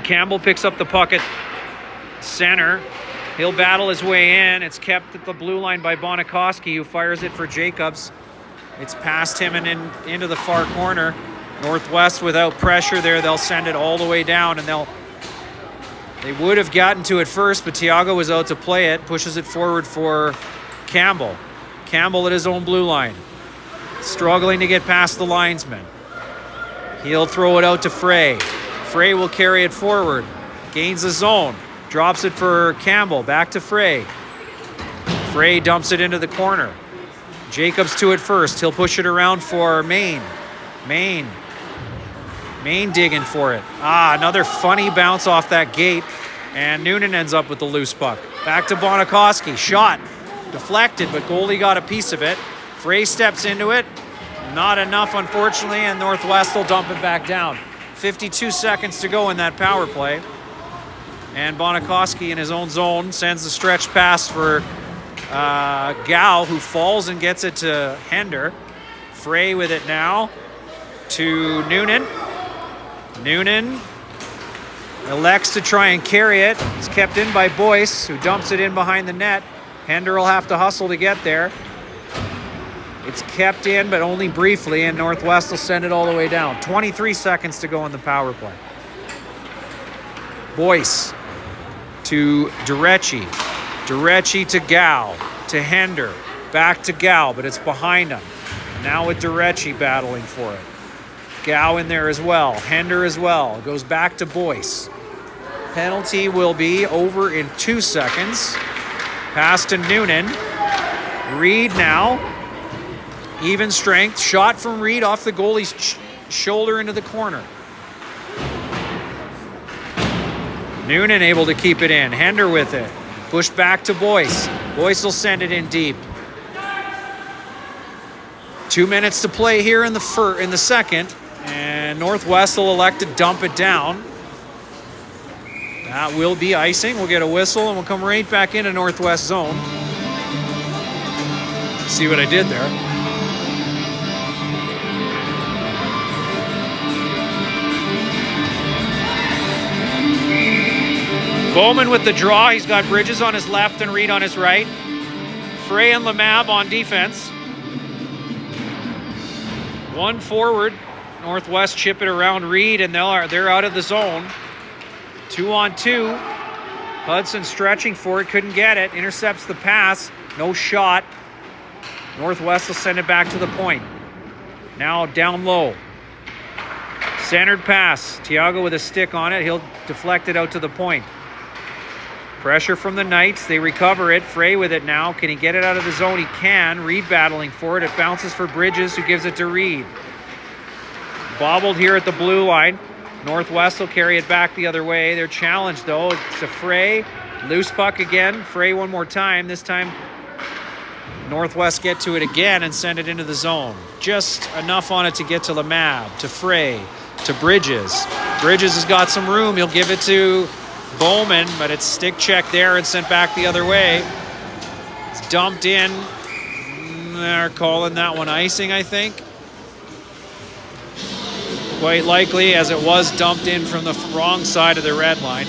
Campbell picks up the puck at center. He'll battle his way in. It's kept at the blue line by Bonikoski, who fires it for Jacobs. It's past him and into the far corner. Northwest without pressure there. They'll send it all the way down, and they would have gotten to it first, but Tiago was out to play it. Pushes it forward for Campbell. Campbell at his own blue line. Struggling to get past the linesman. He'll throw it out to Frey. Frey will carry it forward. Gains the zone. Drops it for Campbell. Back to Frey. Frey dumps it into the corner. Jacobs to it first. He'll push it around for Main. Main digging for it. Another funny bounce off that gate. And Noonan ends up with the loose puck. Back to Bonikoski. Shot. Deflected, but goalie got a piece of it. Frey steps into it. Not enough, unfortunately, and Northwest will dump it back down. 52 seconds to go in that power play. And Bonikoski in his own zone sends the stretch pass for Gao, who falls and gets it to Hender. Frey with it now to Noonan. Noonan elects to try and carry it. It's kept in by Boyce, who dumps it in behind the net. Hender will have to hustle to get there. It's kept in, but only briefly, and Northwest will send it all the way down. 23 seconds to go in the power play. Boyce to Durecci. Durecci to Gao. To Hender. Back to Gao, but it's behind him. Now with Durecci battling for it. Gao in there as well. Hender as well. Goes back to Boyce. Penalty will be over in 2 seconds. Pass to Noonan. Reed now. Even strength. Shot from Reed off the goalie's shoulder into the corner. Noonan able to keep it in. Hender with it. Pushed back to Boyce. Boyce will send it in deep. 2 minutes to play here in the second. And Northwest will elect to dump it down. That will be icing. We'll get a whistle and we'll come right back into Northwest zone. See what I did there? Bowman with the draw. He's got Bridges on his left and Reed on his right. Frey and Lemab on defense. One forward. Northwest chip it around Reed, and they're out of the zone. 2-on-2. Hudson stretching for it, couldn't get it. Intercepts the pass. No shot. Northwest will send it back to the point. Now down low. Centered pass. Tiago with a stick on it. He'll deflect it out to the point. Pressure from the Knights. They recover it. Frey with it now. Can he get it out of the zone? He can. Reed battling for it. It bounces for Bridges, who gives it to Reed. Bobbled here at the blue line. Northwest will carry it back the other way. They're challenged, though. It's a Frey. Loose puck again. Frey one more time. This time, Northwest get to it again and send it into the zone. Just enough on it to get to Lemab, to Frey, to Bridges. Bridges has got some room. He'll give it to Bowman, but it's stick check there and sent back the other way. It's dumped in. They're calling that one icing, I think. Quite likely, as it was dumped in from the wrong side of the red line.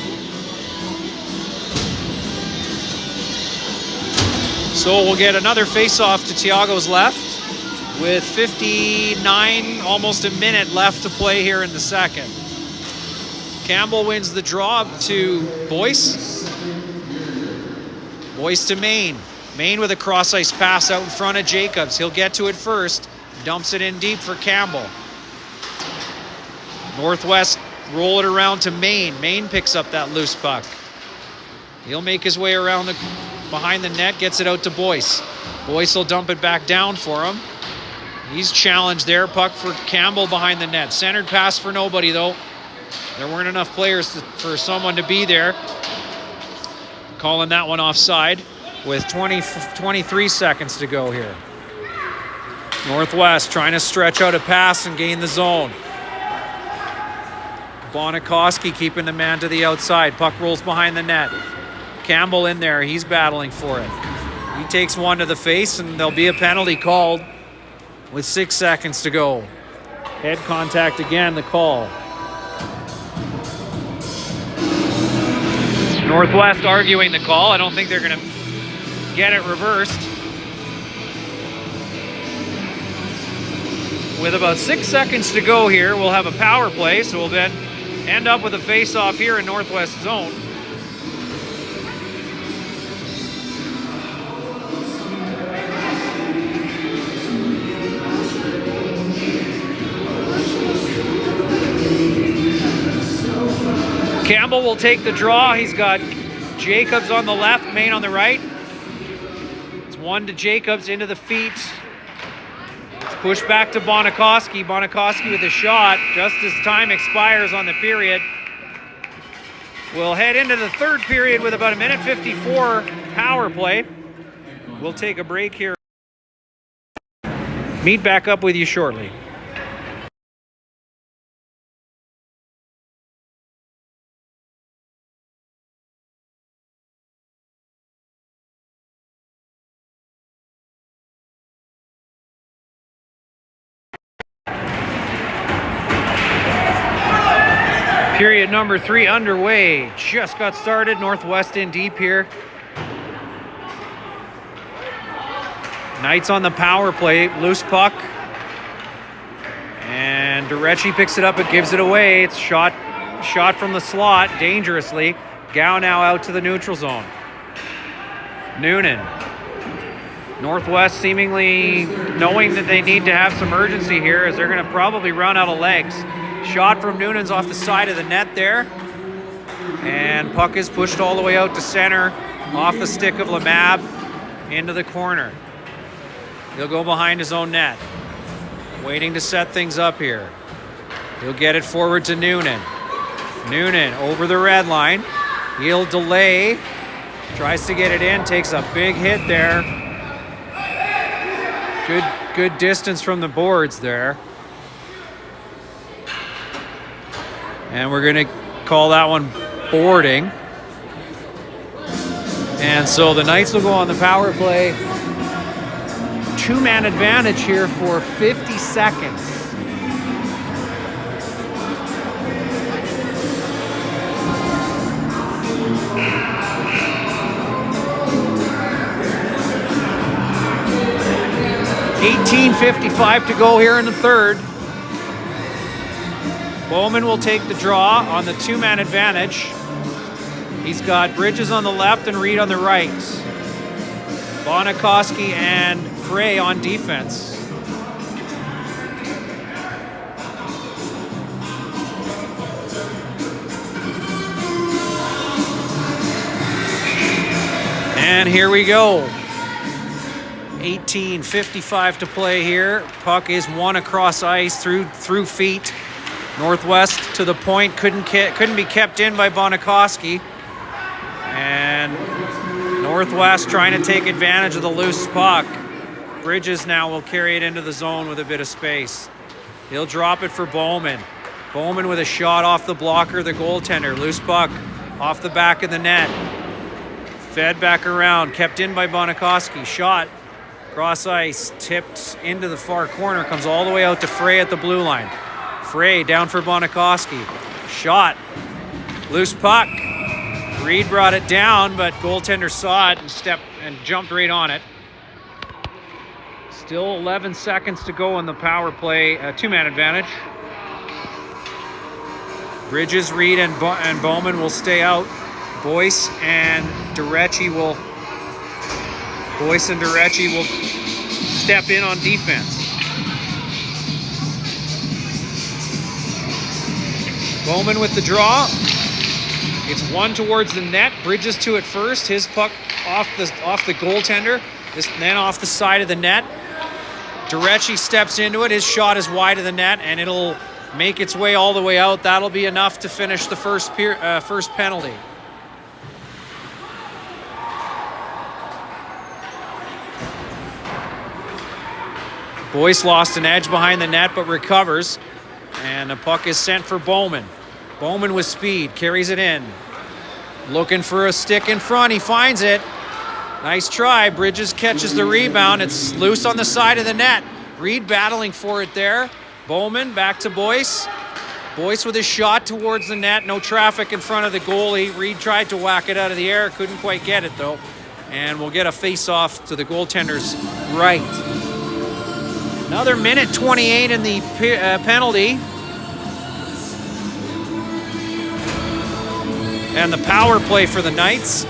So we'll get another face-off to Tiago's left. with 59, almost a minute left to play here in the second. Campbell wins the draw to Boyce. Boyce to Main. Main with a cross ice pass out in front of Jacobs. He'll get to it first. Dumps it in deep for Campbell. Northwest roll it around to Main. Main picks up that loose puck. He'll make his way around behind the net, gets it out to Boyce. Boyce will dump it back down for him. He's challenged there. Puck for Campbell behind the net. Centered pass for nobody, though. There weren't enough players for someone to be there. Calling that one offside with 23 seconds to go here. Northwest trying to stretch out a pass and gain the zone. Bonikoski keeping the man to the outside. Puck rolls behind the net. Campbell in there. He's battling for it. He takes one to the face, and there'll be a penalty called with 6 seconds to go. Head contact again, the call. Northwest arguing the call. I don't think they're going to get it reversed. With about 6 seconds to go here, we'll have a power play, so we'll then end up with a face-off here in Northwest zone. Campbell will take the draw. He's got Jacobs on the left, Main on the right. It's one to Jacobs into the feet. It's pushed back to Bonikoski. Bonikoski with a shot just as time expires on the period. We'll head into the third period with about 1:54 power play. We'll take a break here. Meet back up with you shortly. Period number 3 underway. Just got started. Northwest in deep here. Knights on the power play. Loose puck. And Durecci picks it up and gives it away. It's shot from the slot dangerously. Gow now out to the neutral zone. Noonan. Northwest seemingly knowing that they need to have some urgency here, as they're going to probably run out of legs. Shot from Noonan's off the side of the net there. And puck is pushed all the way out to center, off the stick of Lamab, into the corner. He'll go behind his own net. Waiting to set things up here. He'll get it forward to Noonan. Noonan over the red line. He'll delay. Tries to get it in, takes a big hit there. Good distance from the boards there. And we're going to call that one boarding. And so the Knights will go on the power play. 2-man advantage here for 50 seconds. .55 to go here in the third. Bowman will take the draw on the 2-man advantage. He's got Bridges on the left and Reed on the right. Bonikoski and Frey on defense. And here we go. 18:55 to play here. Puck is won across ice through feet. Northwest to the point, couldn't be kept in by Bonikoski. And Northwest trying to take advantage of the loose puck. Bridges now will carry it into the zone with a bit of space. He'll drop it for Bowman. Bowman with a shot off the blocker, the goaltender. Loose puck off the back of the net. Fed back around, kept in by Bonikoski. Shot, cross ice, tipped into the far corner, comes all the way out to Frey at the blue line. Frey down for Bonikoski. Shot. Loose puck. Reed brought it down, but goaltender saw it and jumped right on it. Still 11 seconds to go in the power play, two-man advantage. Bridges, Reed, and Bowman will stay out. Boyce and Durecci will step in on defense. Bowman with the draw. It's one towards the net. Bridges to it first. His puck off the goaltender. Then off the side of the net. Durecci steps into it. His shot is wide of the net, and it'll make its way all the way out. That'll be enough to finish the first penalty. Boyce lost an edge behind the net, but recovers. And the puck is sent for Bowman. Bowman with speed, carries it in. Looking for a stick in front, he finds it. Nice try, Bridges catches the rebound. It's loose on the side of the net. Reed battling for it there. Bowman back to Boyce. Boyce with his shot towards the net. No traffic in front of the goalie. Reed tried to whack it out of the air. Couldn't quite get it though. And we'll get a face-off to the goaltender's right. Another minute 28 in the penalty. And the power play for the Knights.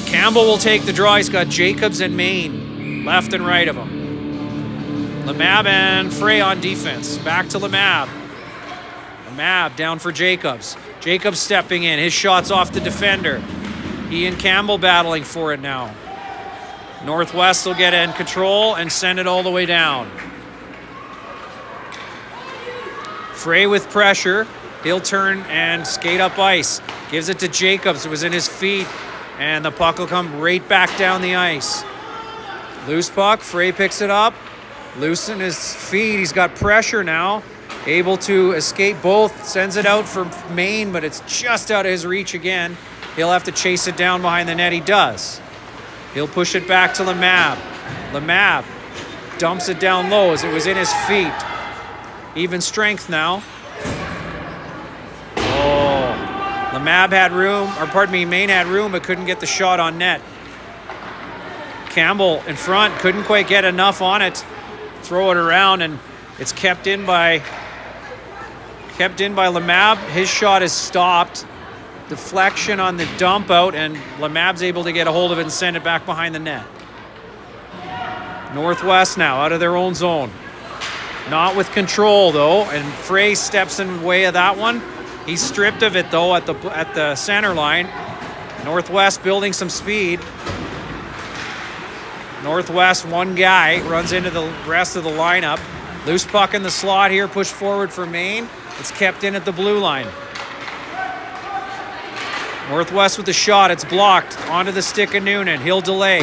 Campbell will take the draw. He's got Jacobs and Main left and right of him. Lemab and Frey on defense. Back to Lemab. Lemab down for Jacobs. Jacobs stepping in. His shot's off the defender. He and Campbell battling for it now. Northwest will get in control and send it all the way down. Frey with pressure. He'll turn and skate up ice. Gives it to Jacobs. It was in his feet. And the puck will come right back down the ice. Loose puck. Frey picks it up. Loosen his feet. He's got pressure now. Able to escape both. Sends it out for Main, but it's just out of his reach again. He'll have to chase it down behind the net. He does. He'll push it back to Lemab. Lemab dumps it down low as it was in his feet. Even strength now. Lemab had room, Main had room, but couldn't get the shot on net. Campbell in front, couldn't quite get enough on it. Throw it around, and it's kept in by Lemab. His shot is stopped. Deflection on the dump out, and Lemab's able to get a hold of it and send it back behind the net. Northwest now, out of their own zone. Not with control, though, and Frey steps in the way of that one. He's stripped of it, though, at the center line. Northwest building some speed. Northwest, one guy, runs into the rest of the lineup. Loose puck in the slot here, pushed forward for Maine. It's kept in at the blue line. Northwest with the shot, it's blocked. Onto the stick of Noonan, he'll delay.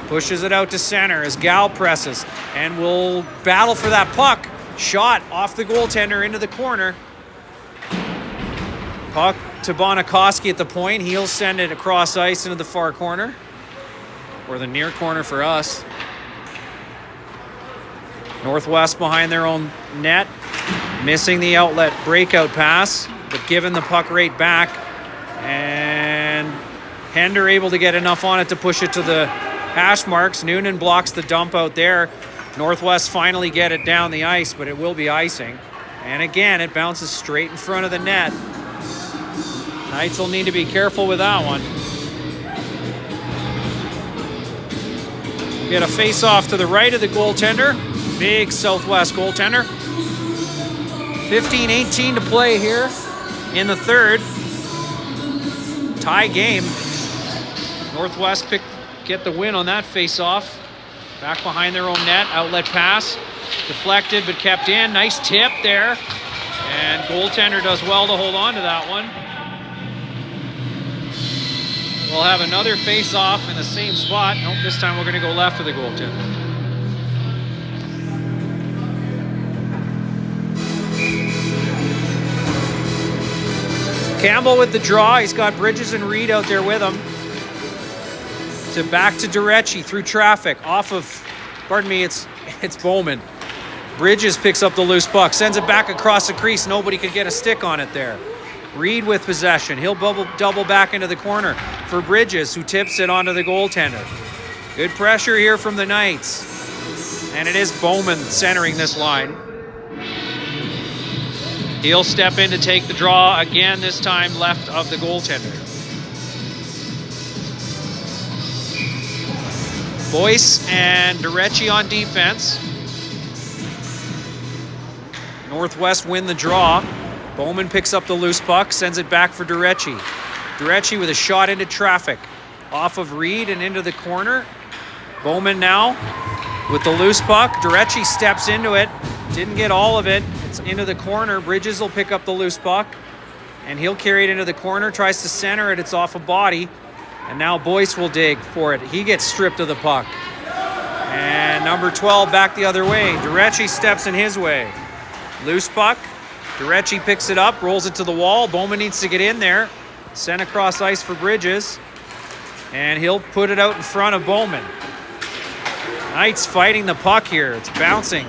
Pushes it out to center as Gal presses. And will battle for that puck. Shot off the goaltender into the corner. Puck to Bonikoski at the point. He'll send it across ice into the far corner. Or the near corner for us. Northwest behind their own net. Missing the outlet breakout pass, but giving the puck right back. And Hender able to get enough on it to push it to the hash marks. Noonan blocks the dump out there. Northwest finally get it down the ice, but it will be icing. And again, it bounces straight in front of the net. Knights will need to be careful with that one. Get a face-off to the right of the goaltender. Big Southwest goaltender. 15-18 to play here in the third. Tie game. Northwest get the win on that face-off. Back behind their own net. Outlet pass. Deflected but kept in. Nice tip there. And goaltender does well to hold on to that one. We'll have another face-off in the same spot. Nope, this time we're going to go left of the goaltender. Campbell with the draw. He's got Bridges and Reed out there with him. Back to Durecci through traffic. Off of, it's Bowman. Bridges picks up the loose puck. Sends it back across the crease. Nobody could get a stick on it there. Reed with possession. He'll double back into the corner for Bridges, who tips it onto the goaltender. Good pressure here from the Knights. And it is Bowman centering this line. He'll step in to take the draw again, this time left of the goaltender. Boyce and Durecci on defense. Northwest win the draw. Bowman picks up the loose puck, sends it back for Durecci. Durecci with a shot into traffic. Off of Reed and into the corner. Bowman now with the loose puck. Durecci steps into it. Didn't get all of it. It's into the corner. Bridges will pick up the loose puck. And he'll carry it into the corner. Tries to center it. It's off a body. And now Boyce will dig for it. He gets stripped of the puck. And number 12 back the other way. Durecci steps in his way. Loose puck. Durecci picks it up, rolls it to the wall. Bowman needs to get in there. Sent across ice for Bridges. And he'll put it out in front of Bowman. Knights fighting the puck here. It's bouncing.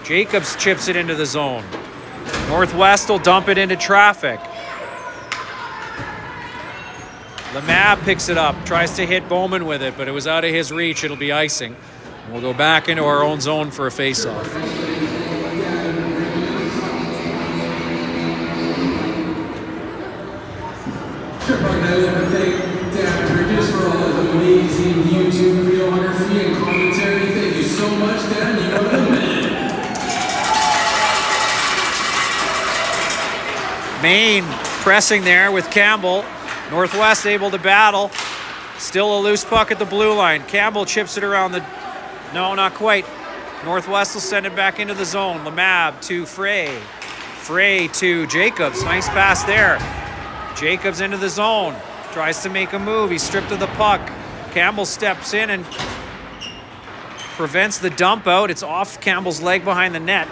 Jacobs chips it into the zone. Northwest will dump it into traffic. Lemab picks it up, tries to hit Bowman with it, but it was out of his reach. It'll be icing. And we'll go back into our own zone for a face-off. I'd like to thank Dan Bridges for all of the amazing YouTube videography and commentary. Thank you so much, Dan. You are the man. Maine pressing there with Campbell. Northwest able to battle. Still a loose puck at the blue line. Campbell chips it around the... No, not quite. Northwest will send it back into the zone. Lemab to Frey. Frey to Jacobs. Nice pass there. Jacobs into the zone. Tries to make a move. He's stripped of the puck. Campbell steps in and prevents the dump out. It's off Campbell's leg behind the net.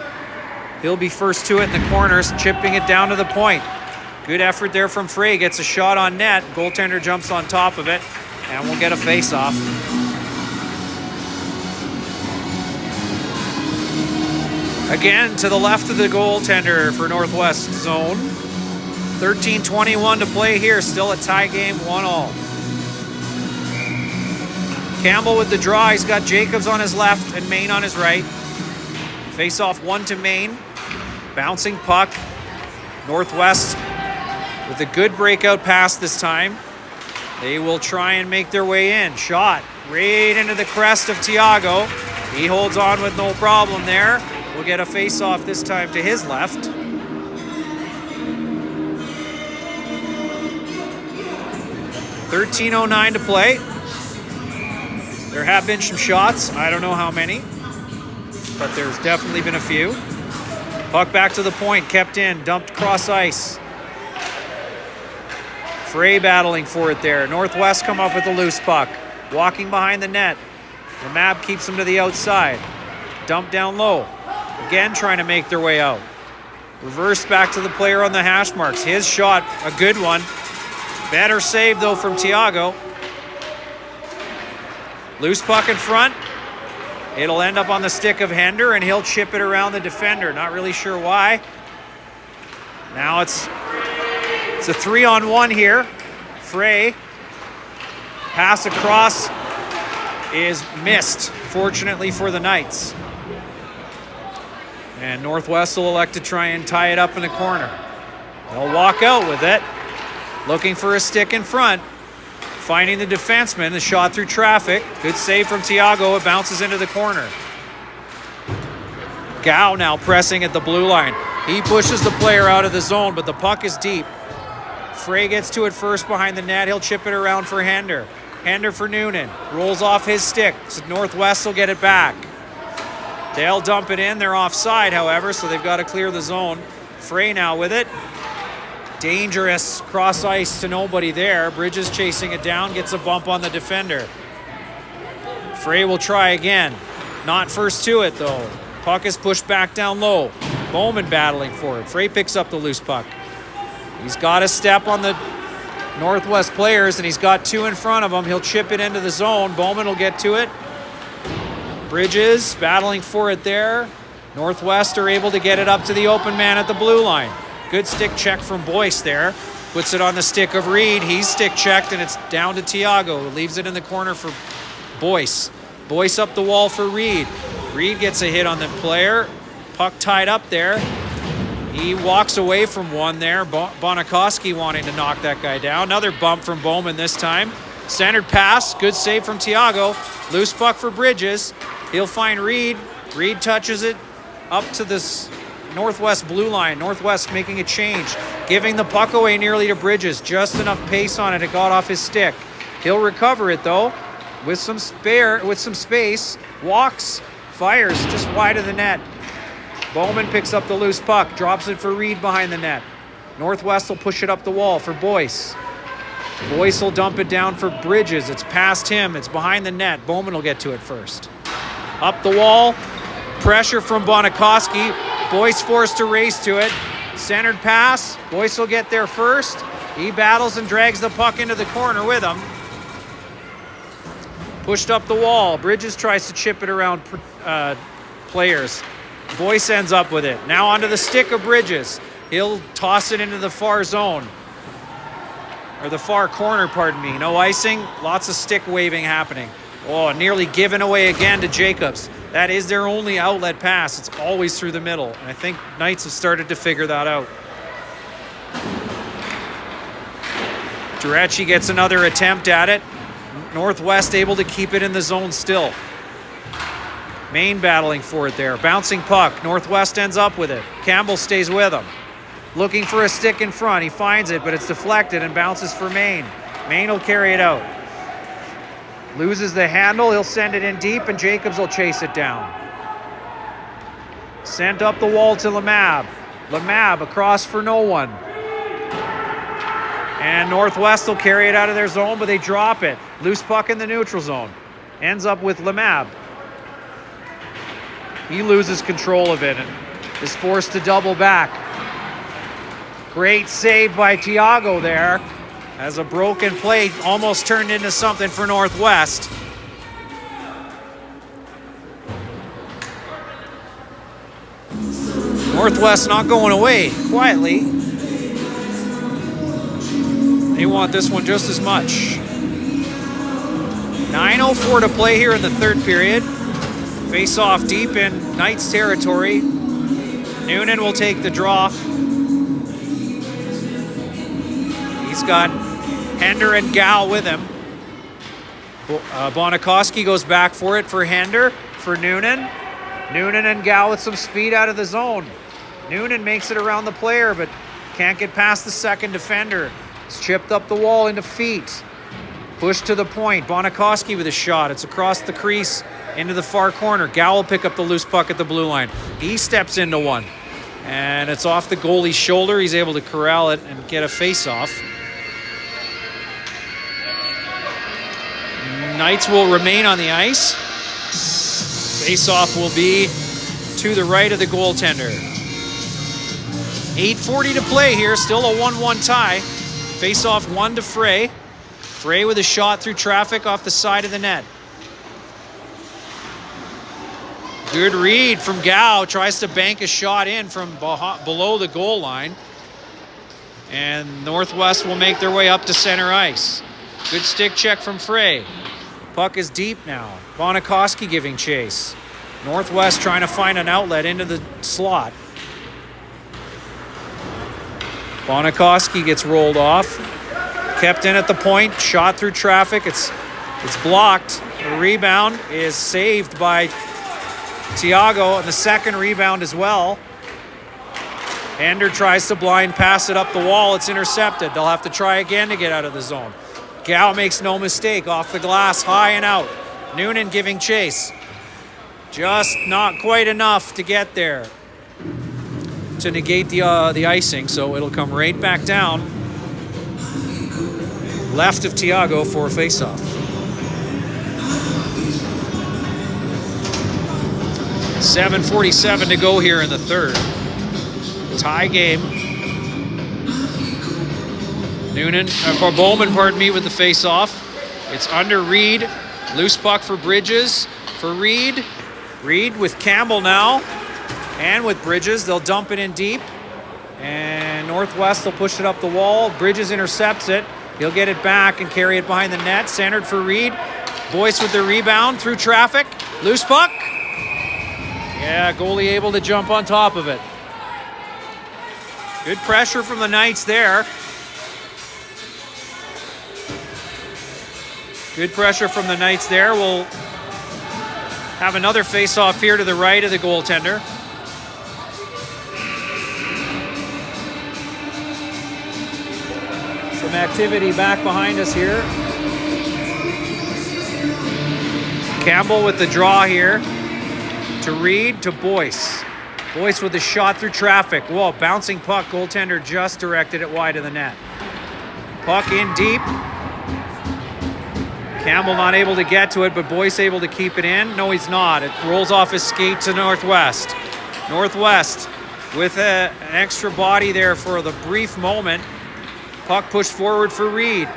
He'll be first to it in the corners, chipping it down to the point. Good effort there from Frey. Gets a shot on net. Goaltender jumps on top of it, and we'll get a face-off. Again, to the left of the goaltender for Northwest zone. 13:21 to play here. Still a tie game, 1-1. Campbell with the draw. He's got Jacobs on his left and Maine on his right. Face-off 1 to Maine. Bouncing puck. Northwest with a good breakout pass this time. They will try and make their way in. Shot right into the crest of Tiago. He holds on with no problem there. We'll get a face-off this time to his left. 13:09 to play. There have been some shots. I don't know how many, but there's definitely been a few. Puck back to the point, kept in, dumped cross ice. Frey battling for it there. Northwest come up with the loose puck. Walking behind the net. The map keeps them to the outside. Dumped down low. Again trying to make their way out. Reverse back to the player on the hash marks. His shot, a good one. Better save though from Tiago. Loose puck in front. It'll end up on the stick of Hender and he'll chip it around the defender. Not really sure why. Now it's a 3-on-1 here. Frey. Pass across is missed, fortunately for the Knights. And Northwest will elect to try and tie it up in the corner. They'll walk out with it. Looking for a stick in front. Finding the defenseman, the shot through traffic. Good save from Tiago, it bounces into the corner. Gao now pressing at the blue line. He pushes the player out of the zone, but the puck is deep. Frey gets to it first behind the net. He'll chip it around for Hender. Hender for Noonan. Rolls off his stick. So Northwest will get it back. They'll dump it in. They're offside, however, so they've got to clear the zone. Frey now with it. Dangerous cross ice to nobody there. Bridges chasing it down, gets a bump on the defender. Frey will try again. Not first to it though. Puck is pushed back down low. Bowman battling for it. Frey picks up the loose puck. He's got a step on the Northwest players and he's got two in front of him. He'll chip it into the zone. Bowman will get to it. Bridges battling for it there. Northwest are able to get it up to the open man at the blue line. Good stick check from Boyce there. Puts it on the stick of Reed. He's stick checked and it's down to Tiago. Leaves it in the corner for Boyce. Boyce up the wall for Reed. Reed gets a hit on the player. Puck tied up there. He walks away from one there. Bonakowski wanting to knock that guy down. Another bump from Bowman this time. Centered pass. Good save from Tiago. Loose puck for Bridges. He'll find Reed. Reed touches it up to this Northwest blue line. Northwest making a change. Giving the puck away nearly to Bridges. Just enough pace on it. It got off his stick. He'll recover it though. With some space. Walks. Fires just wide of the net. Bowman picks up the loose puck, drops it for Reed behind the net. Northwest will push it up the wall for Boyce. Boyce will dump it down for Bridges. It's past him. It's behind the net. Bowman will get to it first. Up the wall. Pressure from Bonakowski. Boyce forced to race to it. Centered pass. Boyce will get there first. He battles and drags the puck into the corner with him. Pushed up the wall. Bridges tries to chip it around players. Boyce ends up with it. Now onto the stick of Bridges. He'll toss it into the far zone. Or the far corner, pardon me. No icing. Lots of stick waving happening. Oh, nearly given away again to Jacobs. That is their only outlet pass. It's always through the middle. And I think Knights have started to figure that out. Durecci gets another attempt at it. Northwest able to keep it in the zone still. Maine battling for it there. Bouncing puck. Northwest ends up with it. Campbell stays with him. Looking for a stick in front. He finds it, but it's deflected and bounces for Maine. Maine will carry it out. Loses the handle. He'll send it in deep, and Jacobs will chase it down. Sent up the wall to Lemab. Lemab across for no one. And Northwest will carry it out of their zone, but they drop it. Loose puck in the neutral zone. Ends up with Lemab. He loses control of it and is forced to double back. Great save by Tiago there as a broken play almost turned into something for Northwest. Northwest not going away quietly. They want this one just as much. 9:04 to play here in the third period. Face off deep in Knights territory. Noonan will take the draw. He's got Hender and Gal with him. Bonakowski goes back for it for Hender, for Noonan. Noonan and Gal with some speed out of the zone. Noonan makes it around the player, but can't get past the second defender. It's chipped up the wall into feet. Pushed to the point. Bonakowski with a shot. It's across the crease into the far corner. Gal will pick up the loose puck at the blue line. He steps into one. And it's off the goalie's shoulder. He's able to corral it and get a face-off. Knights will remain on the ice. Face-off will be to the right of the goaltender. 8:40 to play here. Still a 1-1 tie. Face-off 1 to Frey. Frey with a shot through traffic off the side of the net. Good read from Gao. Tries to bank a shot in from below the goal line. And Northwest will make their way up to center ice. Good stick check from Frey. Puck is deep now. Bonakowski giving chase. Northwest trying to find an outlet into the slot. Bonakowski gets rolled off. Kept in at the point. Shot through traffic. It's blocked. The rebound is saved by Tiago, and the second rebound as well. Ender tries to blind pass it up the wall. It's intercepted. They'll have to try again to get out of the zone. Gao makes no mistake. Off the glass, high and out. Noonan giving chase. Just not quite enough to get there to negate the icing, so it'll come right back down. Left of Tiago for a face-off. 7:47 to go here in the third. Tie game. Bowman, pardon me, with the face-off. It's under Reed. Loose puck for Bridges. For Reed. Reed with Campbell now. And with Bridges, they'll dump it in deep. And Northwest will push it up the wall. Bridges intercepts it. He'll get it back and carry it behind the net. Centered for Reed. Boyce with the rebound through traffic. Loose puck. Yeah, goalie able to jump on top of it. Good pressure from the Knights there. Good pressure from the Knights there. We'll have another face-off here to the right of the goaltender. Some activity back behind us here. Campbell with the draw here to Reed to Boyce. Boyce with the shot through traffic. Whoa, bouncing puck. Goaltender just directed it wide of the net. Puck in deep. Campbell not able to get to it, but Boyce able to keep it in. No, he's not. It rolls off his skate to Northwest. Northwest with an extra body there for the brief moment. Puck pushed forward for Reed.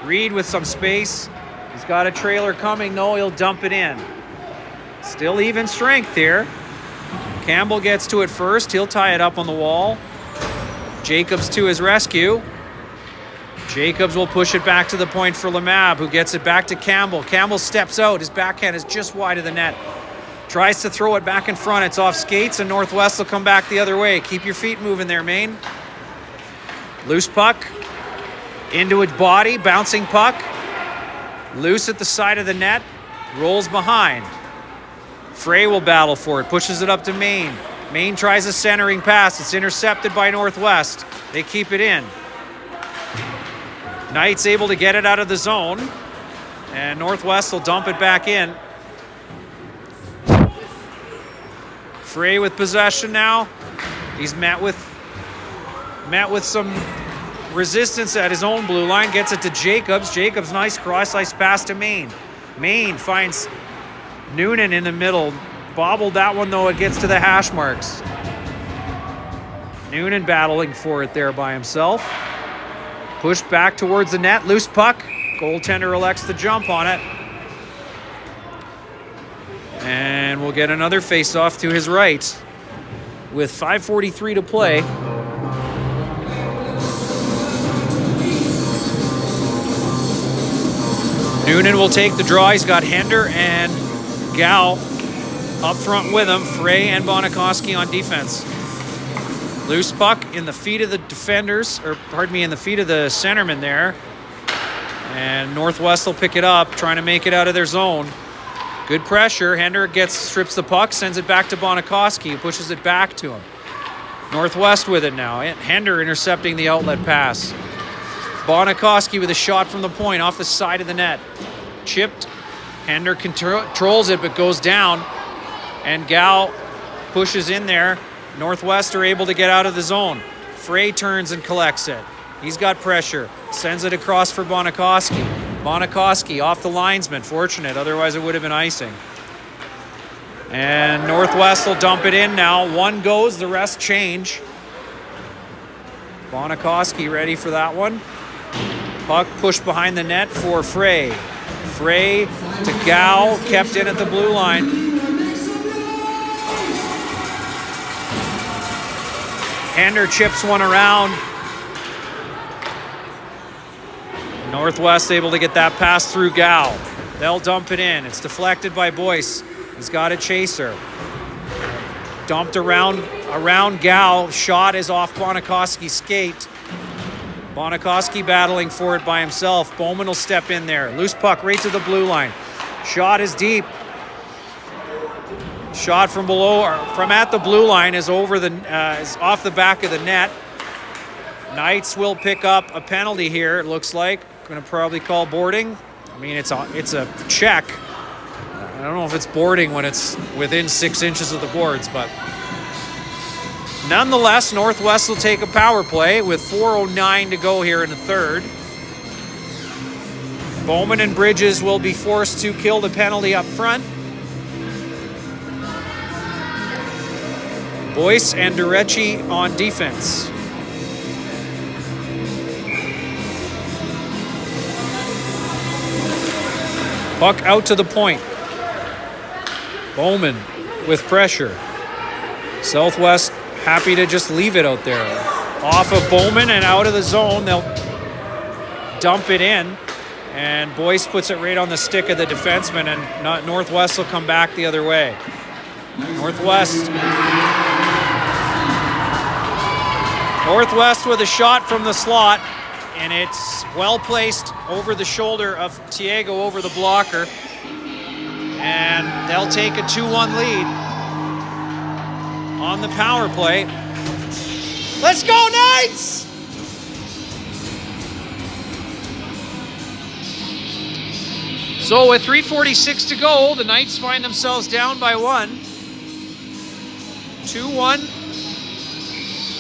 Reed with some space. He's got a trailer coming. No, he'll dump it in. Still even strength here. Campbell gets to it first. He'll tie it up on the wall. Jacobs to his rescue. Jacobs will push it back to the point for Lemab, who gets it back to Campbell. Campbell steps out. His backhand is just wide of the net. Tries to throw it back in front. It's off skates, and Northwest will come back the other way. Keep your feet moving there, Maine. Loose puck. Into its body. Bouncing puck. Loose at the side of the net. Rolls behind. Frey will battle for it. Pushes it up to Maine. Maine tries a centering pass. It's intercepted by Northwest. They keep it in. Knights able to get it out of the zone, and Northwest will dump it back in. Frey with possession now. He's met with some resistance at his own blue line. Gets it to Jacobs. Jacobs, nice cross-ice pass to Maine. Maine finds Noonan in the middle. Bobbled that one, though. It gets to the hash marks. Noonan battling for it there by himself. Pushed back towards the net. Loose puck. Goaltender elects to jump on it. And we'll get another face-off to his right with 5:43 to play. Noonan will take the draw. He's got Hender and Gal up front with him. Frey and Bonikoski on defense. Loose puck in the feet of the defenders, or pardon me, in the feet of the centerman there. And Northwest will pick it up, trying to make it out of their zone. Good pressure. Hender strips the puck, sends it back to Bonikoski, who pushes it back to him. Northwest with it now. Hender intercepting the outlet pass. Bonikoski with a shot from the point off the side of the net. Chipped. Hender controls it, but goes down. And Gal pushes in there. Northwest are able to get out of the zone. Frey turns and collects it. He's got pressure. Sends it across for Bonikoski. Bonikoski off the linesman. Fortunate, otherwise it would have been icing. And Northwest will dump it in now. One goes, the rest change. Bonikoski ready for that one. Puck pushed behind the net for Frey. Frey to Gal, kept in at the blue line. Hender chips one around. Northwest able to get that pass through Gal. They'll dump it in. It's deflected by Boyce. He's got a chaser. Dumped around Gal. Shot is off Bonikoski's skate. Bonikoski battling for it by himself. Bowman will step in there. Loose puck right to the blue line. Shot is deep. Shot from below, or from at the blue line is is off the back of the net. Knights will pick up a penalty here. It looks like going to probably call boarding. I mean, it's a check. I don't know if it's boarding when it's within 6 inches of the boards, but nonetheless, Northwest will take a power play with 4:09 to go here in the third. Bowman and Bridges will be forced to kill the penalty up front. Boyce and Durecci on defense. Puck out to the point. Bowman with pressure. Southwest happy to just leave it out there. Off of Bowman and out of the zone. They'll dump it in. And Boyce puts it right on the stick of the defenseman, and Northwest will come back the other way. Northwest with a shot from the slot, and it's well placed over the shoulder of Tiago over the blocker. And they'll take a 2-1 lead on the power play. Let's go, Knights! So with 3:46 to go, the Knights find themselves down by 1. 2-1.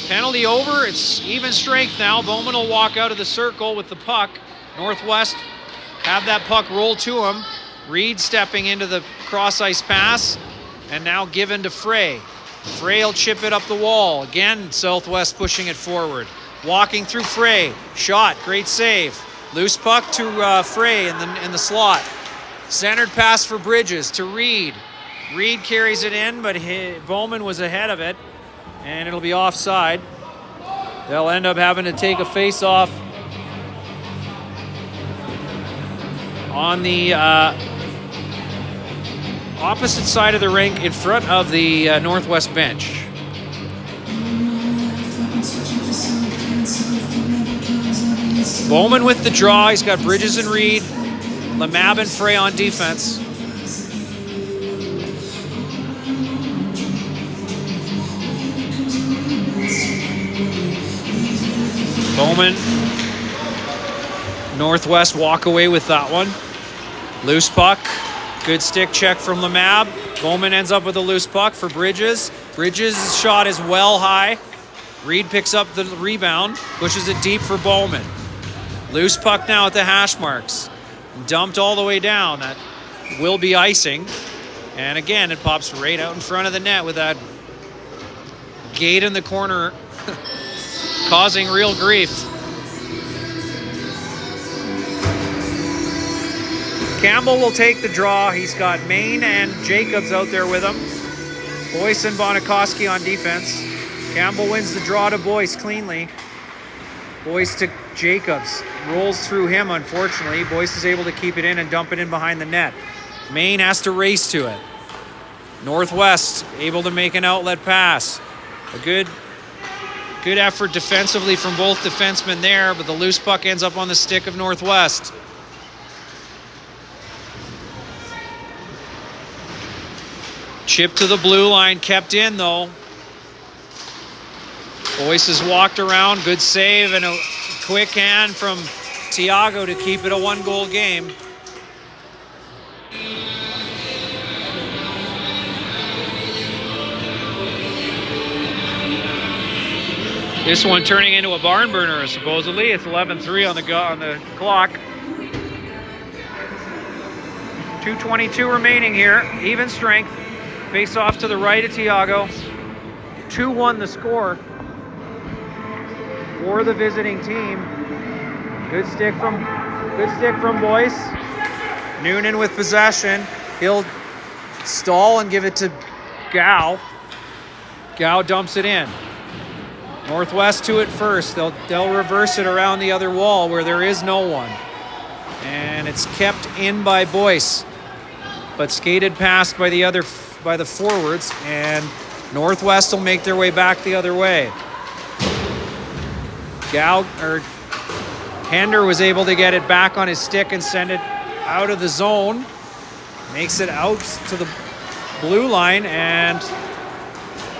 Penalty over. It's even strength now. Bowman will walk out of the circle with the puck. Northwest have that puck roll to him. Reed stepping into the cross-ice pass, and now given to Frey. Frey will chip it up the wall. Again, Southwest pushing it forward. Walking through Frey. Shot. Great save. Loose puck to Frey in the slot. Centered pass for Bridges to Reed. Reed carries it in, but Bowman was ahead of it, and it'll be offside. They'll end up having to take a face-off on the opposite side of the rink in front of the Northwest bench. Bowman with the draw. He's got Bridges and Reed, Lemab and Frey on defense. Bowman, Northwest walk away with that one. Loose puck, good stick check from Lemab. Bowman ends up with a loose puck for Bridges. Bridges' shot is well high. Reed picks up the rebound, pushes it deep for Bowman. Loose puck now at the hash marks. Dumped all the way down. That will be icing. And again, it pops right out in front of the net with that gate in the corner causing real grief. Campbell will take the draw. He's got Main and Jacobs out there with him. Boyce and Bonikoski on defense. Campbell wins the draw to Boyce cleanly. Boyce to Jacobs. Rolls through him, unfortunately. Boyce is able to keep it in and dump it in behind the net. Main has to race to it. Northwest able to make an outlet pass. A good effort defensively from both defensemen there, but the loose puck ends up on the stick of Northwest. Chip to the blue line, kept in though. Boyce has walked around, good save, and a quick hand from Tiago to keep it a 1-goal game. This one turning into a barn burner, supposedly. It's 11-3 on the clock. 2:22 remaining here. Even strength. Face off to the right of Tiago. 2-1 the score for the visiting team. Good stick from Boyce. Noonan with possession. He'll stall and give it to Gow. Gow dumps it in. Northwest to it first. They'll reverse it around the other wall where there is no one. And it's kept in by Boyce, but skated past by the forwards, and Northwest will make their way back the other way. Hender was able to get it back on his stick and send it out of the zone. Makes it out to the blue line, and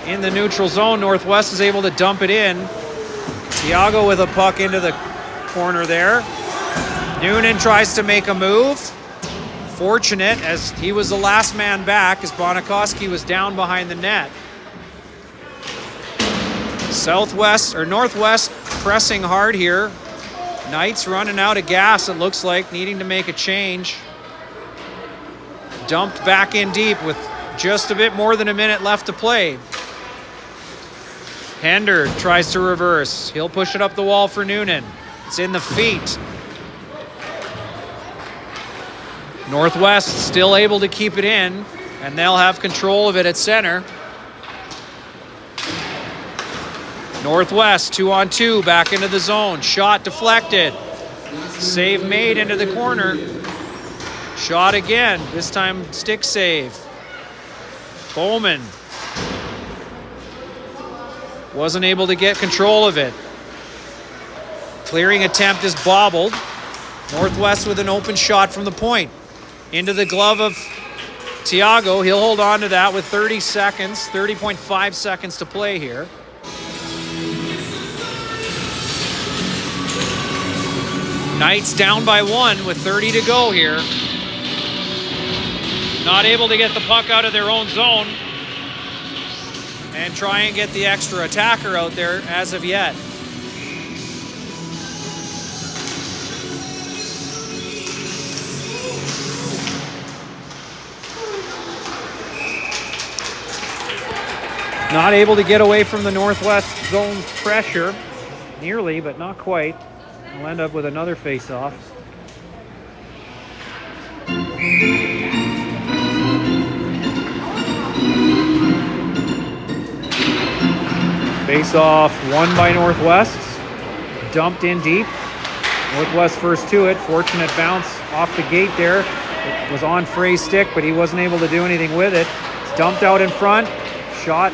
in the neutral zone, Northwest is able to dump it in. Tiago with a puck into the corner there. Noonan tries to make a move. Fortunate, as he was the last man back, as Bonikoski was down behind the net. Northwest pressing hard here. Knights running out of gas, it looks like, needing to make a change. Dumped back in deep with just a bit more than a minute left to play. Hender tries to reverse. He'll push it up the wall for Noonan. It's in the feet. Northwest still able to keep it in, and they'll have control of it at center. Northwest 2-on-2 back into the zone. Shot deflected. Save made into the corner. Shot again, this time stick save. Bowman wasn't able to get control of it. Clearing attempt is bobbled. Northwest with an open shot from the point. Into the glove of Tiago. He'll hold on to that with 30 seconds, 30.5 seconds to play here. Knights down by 1 with 30 to go here. Not able to get the puck out of their own zone and try and get the extra attacker out there as of yet. Not able to get away from the Northwest zone pressure. Nearly, but not quite. We'll end up with another face-off. Face-off won by Northwest. Dumped in deep. Northwest first to it. Fortunate bounce off the gate there. It was on Frey's stick, but he wasn't able to do anything with it. It's dumped out in front. Shot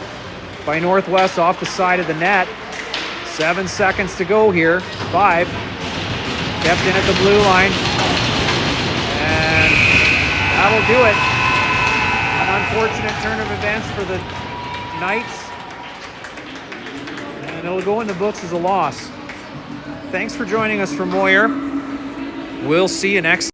by Northwest off the side of the net. 7 seconds to go here. 5. Kept in at the blue line. And that'll do it. An unfortunate turn of events for the Knights. And it'll go in the books as a loss. Thanks for joining us from Moyer. We'll see you next time.